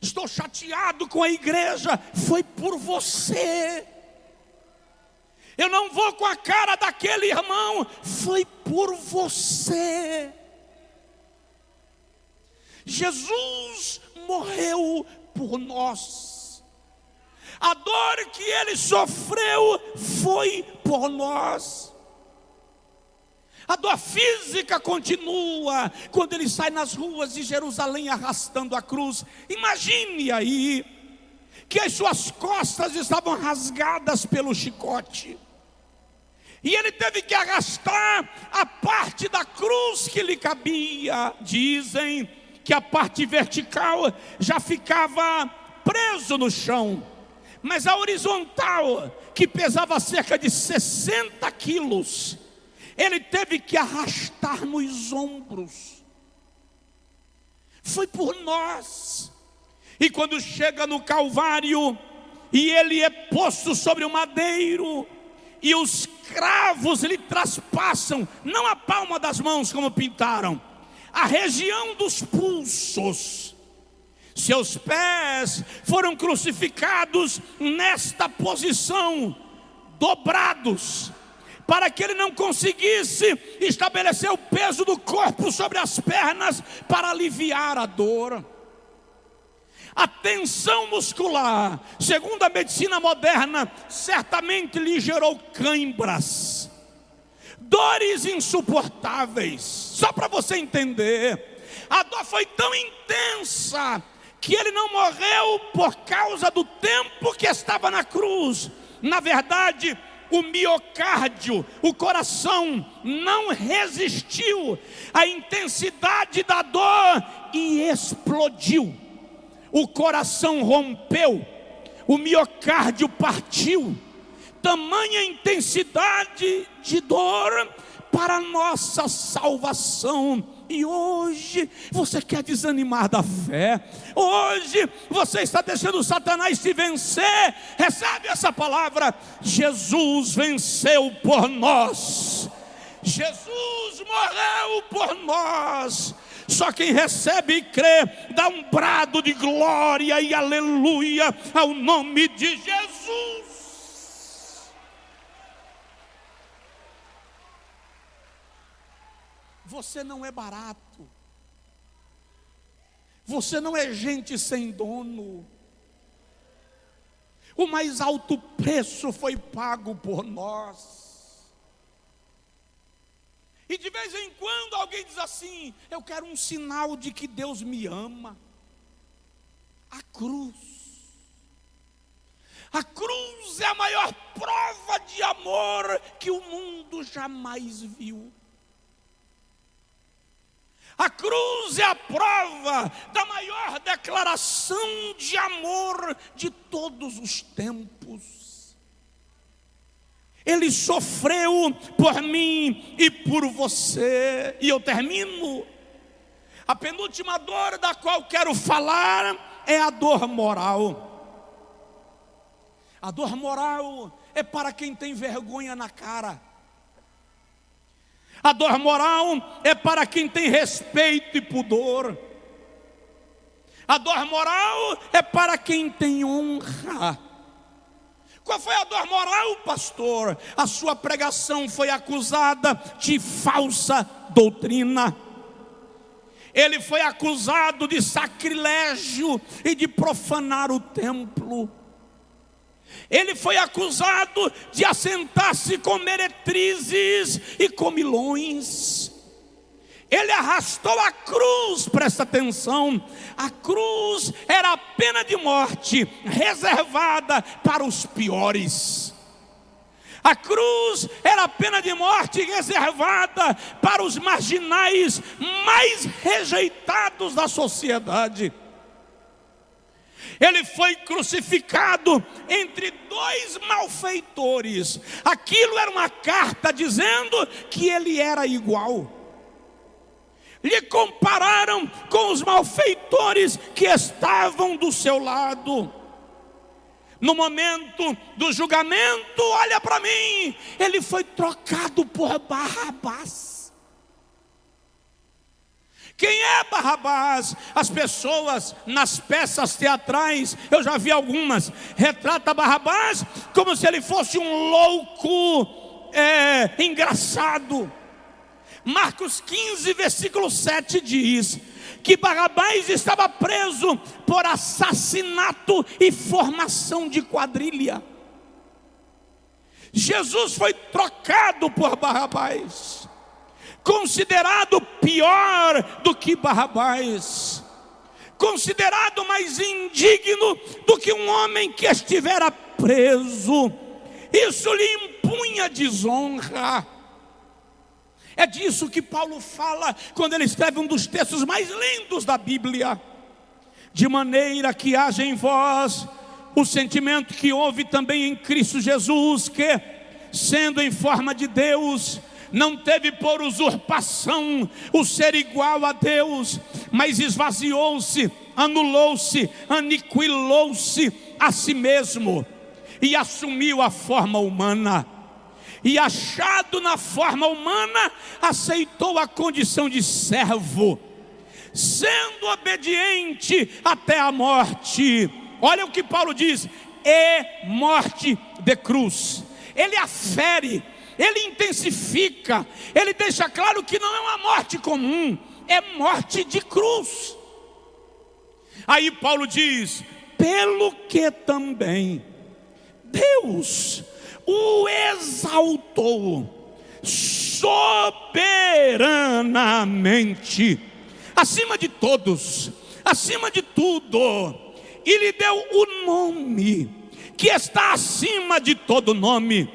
Estou chateado com a igreja. Foi por você. Eu não vou com a cara daquele irmão. Foi por você. Jesus morreu por nós. A dor que ele sofreu foi por nós. A dor física continua quando ele sai nas ruas de Jerusalém arrastando a cruz. Imagine aí que as suas costas estavam rasgadas pelo chicote. E ele teve que arrastar a parte da cruz que lhe cabia. Dizem que a parte vertical já ficava preso no chão, mas a horizontal, que pesava cerca de 60 quilos, ele teve que arrastar nos ombros. Foi por nós. E quando chega no Calvário, e ele é posto sobre o madeiro, e os cravos lhe traspassam, não a palma das mãos como pintaram, a região dos pulsos. Seus pés foram crucificados nesta posição, dobrados, para que ele não conseguisse estabelecer o peso do corpo sobre as pernas para aliviar a dor. A tensão muscular, segundo a medicina moderna, certamente lhe gerou cãibras, dores insuportáveis. Só para você entender, a dor foi tão intensa que ele não morreu por causa do tempo que estava na cruz. Na verdade, o miocárdio, o coração, não resistiu à intensidade da dor e explodiu. O coração rompeu, o miocárdio partiu. Tamanha intensidade de dor para a nossa salvação. E hoje você quer desanimar da fé. Hoje você está deixando Satanás te vencer. Recebe essa palavra: Jesus venceu por nós. Jesus morreu por nós. Só quem recebe e crê dá um brado de glória e aleluia ao nome de Jesus. Você não é barato. Você não é gente sem dono. O mais alto preço foi pago por nós. E de vez em quando alguém diz assim: eu quero um sinal de que Deus me ama. A cruz. A cruz é a maior prova de amor que o mundo jamais viu. A cruz é a prova da maior declaração de amor de todos os tempos. Ele sofreu por mim e por você. E eu termino. A penúltima dor da qual quero falar é a dor moral. A dor moral é para quem tem vergonha na cara. A dor moral é para quem tem respeito e pudor. A dor moral é para quem tem honra. Qual foi a dor moral, pastor? A sua pregação foi acusada de falsa doutrina. Ele foi acusado de sacrilégio e de profanar o templo. Ele foi acusado de assentar-se com meretrizes e comilões. Ele arrastou a cruz, presta atenção. A cruz era a pena de morte reservada para os piores. A cruz era a pena de morte reservada para os marginais mais rejeitados da sociedade. Ele foi crucificado entre dois malfeitores. Aquilo era uma carta dizendo que ele era igual. Lhe compararam com os malfeitores que estavam do seu lado. no momento do julgamento, olha para mim, ele foi trocado por Barrabás. Quem é Barrabás? As pessoas nas peças teatrais, eu já vi algumas, retrata Barrabás como se ele fosse um louco engraçado. Marcos 15, versículo 7 diz que Barrabás estava preso por assassinato e formação de quadrilha. Jesus foi trocado por Barrabás, considerado pior do que Barrabás, considerado mais indigno do que um homem que estivera preso. Isso lhe impunha desonra. É disso que Paulo fala quando ele escreve um dos textos mais lindos da Bíblia: de maneira que haja em vós o sentimento que houve também em Cristo Jesus, que, sendo em forma de Deus, não teve por usurpação o ser igual a Deus, mas esvaziou-se, anulou-se, aniquilou-se a si mesmo, e assumiu a forma humana. E achado na forma humana, aceitou a condição de servo, sendo obediente até a morte. Olha o que Paulo diz: é morte de cruz. Ele afere, ele intensifica, ele deixa claro que não é uma morte comum, é morte de cruz. Aí Paulo diz: pelo que também Deus o exaltou soberanamente, acima de todos, acima de tudo, e lhe deu o nome que está acima de todo nome,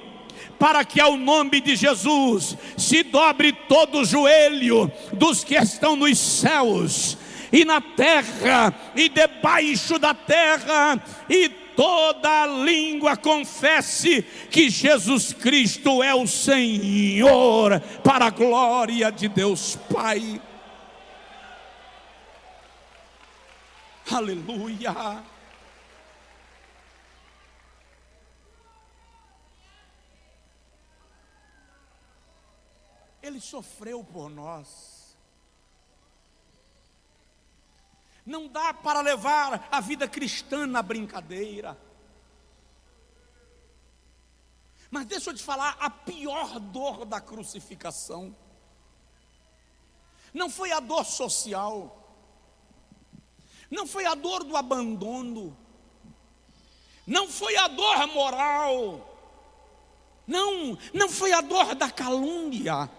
para que ao nome de Jesus se dobre todo o joelho dos que estão nos céus e na terra e debaixo da terra, e toda língua confesse que Jesus Cristo é o Senhor, para a glória de Deus Pai. Aleluia. Ele sofreu por nós. Não dá para levar a vida cristã na brincadeira. Mas deixa eu te falar, a pior dor da crucificação não foi a dor social, não foi a dor do abandono, não foi a dor moral, não foi a dor da calúnia.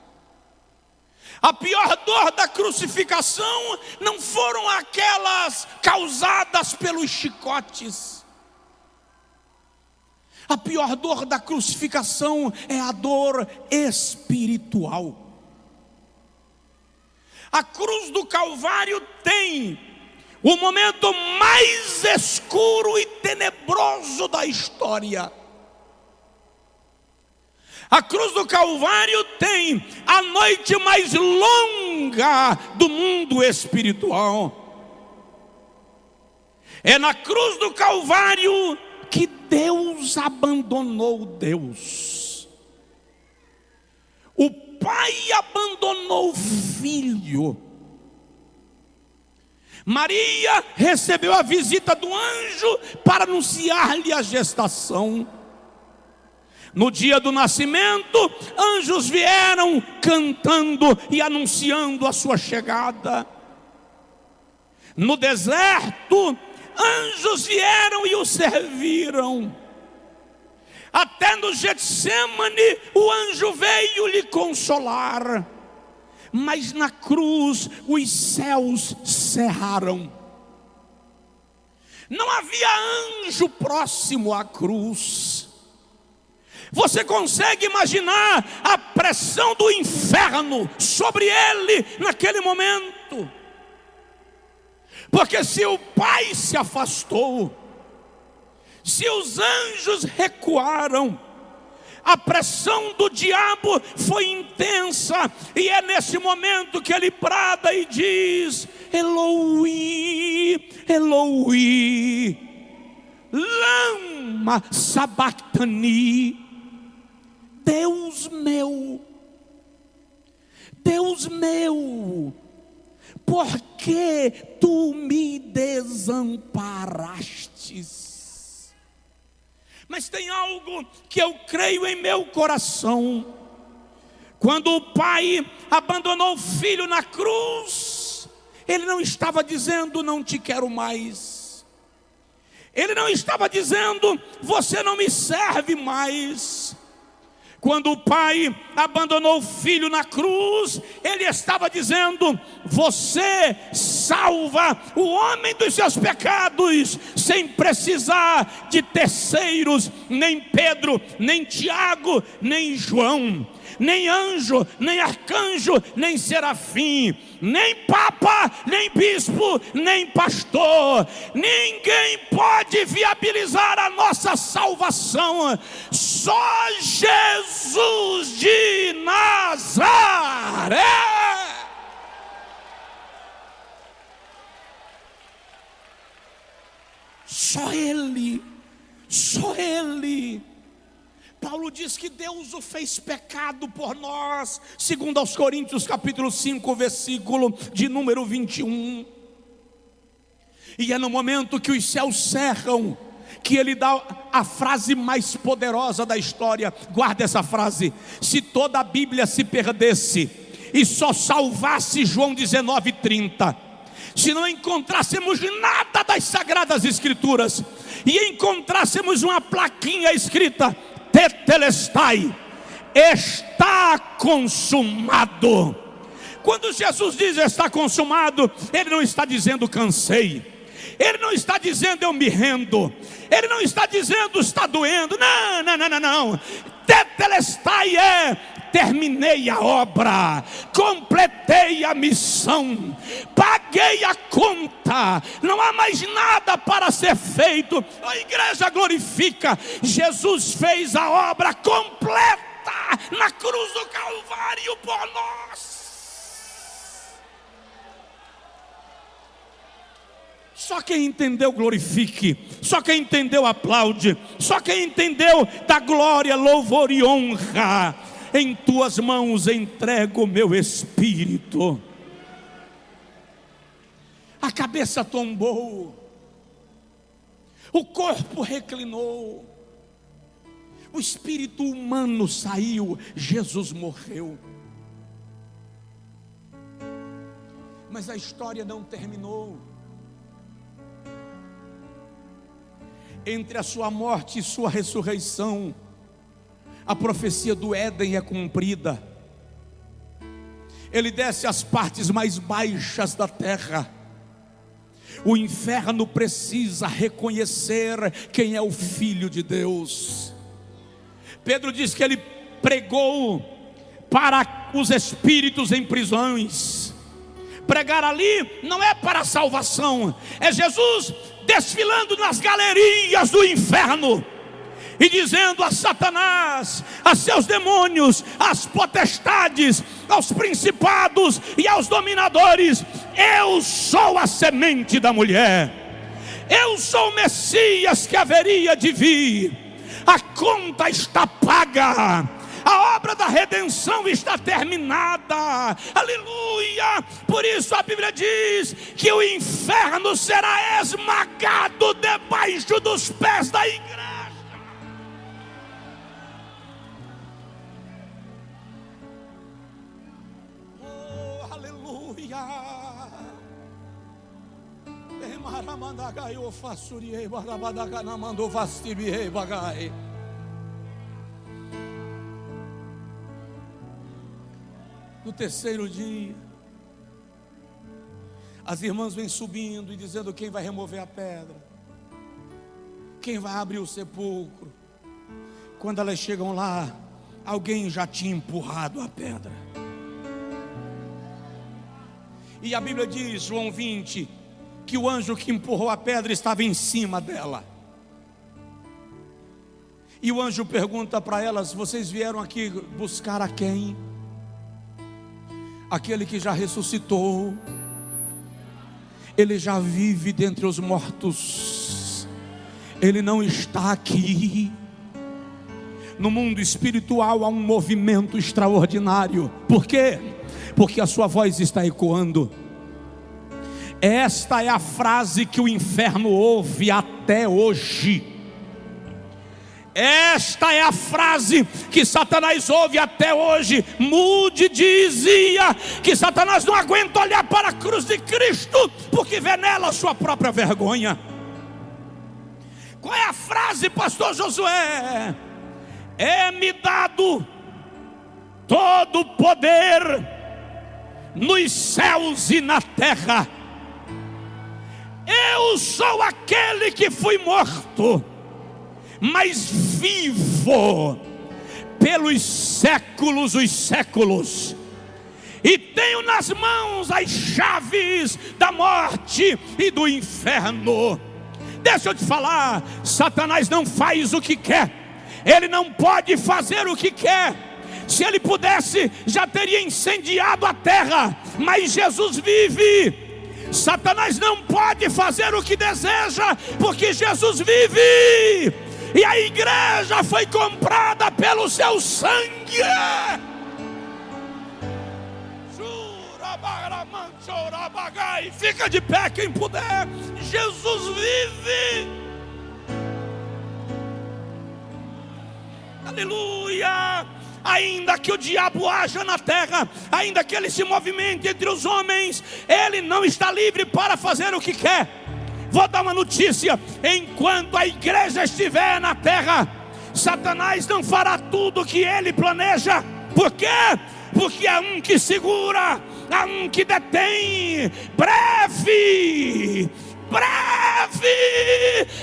A pior dor da crucificação não foram aquelas causadas pelos chicotes. A pior dor da crucificação é a dor espiritual. A cruz do Calvário tem o momento mais escuro e tenebroso da história. A cruz do Calvário tem a noite mais longa do mundo espiritual. É na cruz do Calvário que Deus abandonou Deus. O Pai abandonou o Filho. Maria recebeu a visita do anjo para anunciar-lhe a gestação. No dia do nascimento, anjos vieram cantando e anunciando a sua chegada. No deserto, anjos vieram e o serviram. Até no Getsêmani, o anjo veio lhe consolar. Mas na cruz, os céus cerraram. Não havia anjo próximo à cruz. Você consegue imaginar a pressão do inferno sobre ele naquele momento? Porque se o Pai se afastou, se os anjos recuaram, a pressão do diabo foi intensa, e é nesse momento que ele brada e diz: Eloi, Eloi, lama sabachthani, Deus meu, por que tu me desamparastes? Mas tem algo que eu creio em meu coração. Quando o pai abandonou o filho na cruz, ele não estava dizendo não te quero mais. Ele não estava dizendo você não me serve mais. Quando o pai abandonou o filho na cruz, ele estava dizendo: você salva o homem dos seus pecados, sem precisar de terceiros, nem Pedro, nem Tiago, nem João, nem anjo, nem arcanjo, nem serafim, nem papa, nem bispo, nem pastor. Ninguém pode viabilizar a nossa salvação. Só Jesus de Nazaré. Só Ele, só Ele. Paulo diz que Deus o fez pecado por nós, segundo aos Coríntios capítulo 5, versículo de número 21. E é no momento que os céus cerram, que ele dá a frase mais poderosa da história. Guarda essa frase: se toda a Bíblia se perdesse e só salvasse João 19:30, se não encontrássemos nada das Sagradas Escrituras e encontrássemos uma plaquinha escrita Tetelestai, está consumado. Quando Jesus diz está consumado, Ele não está dizendo cansei, Ele não está dizendo eu me rendo, Ele não está dizendo está doendo. Não. Tetelestai é terminei a obra, completei a missão, paguei a conta, não há mais nada para ser feito. A igreja glorifica, Jesus fez a obra completa na cruz do Calvário por nós. Só quem entendeu glorifique, só quem entendeu aplaude, só quem entendeu dá glória, louvor e honra. Em tuas mãos entrego o meu espírito. A cabeça tombou, o corpo reclinou, o espírito humano saiu, Jesus morreu. Mas a história não terminou. Entre a sua morte e sua ressurreição, a profecia do Éden é cumprida. Ele desce às partes mais baixas da terra. O inferno precisa reconhecer quem é o Filho de Deus. Pedro diz que ele pregou para os espíritos em prisões. Pregar ali não é para a salvação, é Jesus desfilando nas galerias do inferno e dizendo a Satanás, a seus demônios, às potestades, aos principados e aos dominadores: eu sou a semente da mulher, eu sou o Messias que haveria de vir, a conta está paga, a obra da redenção está terminada, aleluia. Por isso a Bíblia diz que o inferno será esmagado debaixo dos pés da igreja. No terceiro dia, as irmãs vêm subindo e dizendo quem vai remover a pedra, quem vai abrir o sepulcro. Quando elas chegam lá, alguém já tinha empurrado a pedra. E a Bíblia diz, João 20, que o anjo que empurrou a pedra estava em cima dela. E o anjo pergunta para elas: vocês vieram aqui buscar a quem? Aquele que já ressuscitou. Ele já vive dentre os mortos. Ele não está aqui. No mundo espiritual há um movimento extraordinário. Por quê? Porque a sua voz está ecoando. Esta é a frase que o inferno ouve até hoje. Esta é a frase que Satanás ouve até hoje. Moody dizia que Satanás não aguenta olhar para a cruz de Cristo, porque vê nela a sua própria vergonha. Qual é a frase, pastor Josué? É-me dado todo o poder nos céus e na terra. Eu sou aquele que fui morto, mas vivo pelos séculos os séculos, e tenho nas mãos as chaves da morte e do inferno. Deixa eu te falar, Satanás não faz o que quer, ele não pode fazer o que quer. Se ele pudesse, já teria incendiado a terra, mas Jesus vive. Satanás não pode fazer o que deseja, porque Jesus vive. E a igreja foi comprada pelo seu sangue. Fica de pé quem puder. Jesus vive. Aleluia. Ainda que o diabo haja na terra, ainda que ele se movimente entre os homens, ele não está livre para fazer o que quer. Vou dar uma notícia: enquanto a igreja estiver na terra, Satanás não fará tudo o que ele planeja. Por quê? Porque há um que segura, há um que detém. Breve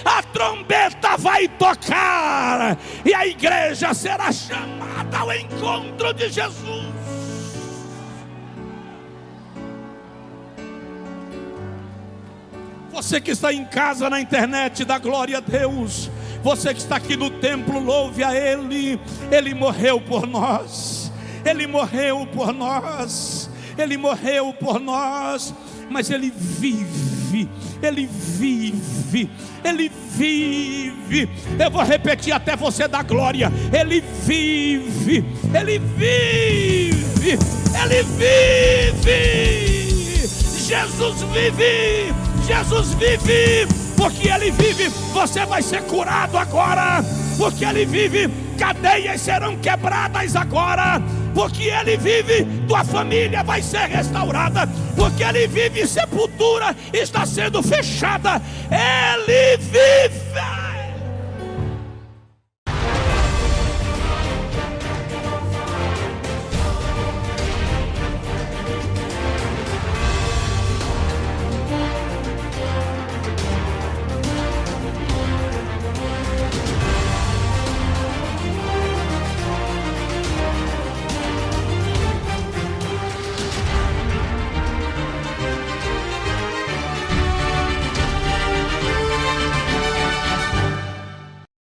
a trombeta vai tocar, e a igreja será chamada ao encontro de Jesus. Você que está em casa, na internet, dá glória a Deus. Você que está aqui no templo, louve a Ele. Ele morreu por nós. Ele morreu por nós. Ele morreu por nós. Mas Ele vive. Ele vive. Ele vive. Eu vou repetir até você dar glória. Ele vive. Ele vive. Ele vive. Jesus vive. Jesus vive. Porque Ele vive, você vai ser curado agora. Porque Ele vive, cadeias serão quebradas agora. Porque Ele vive, tua família vai ser restaurada. Porque Ele vive, sepultura está sendo fechada. Ele vive.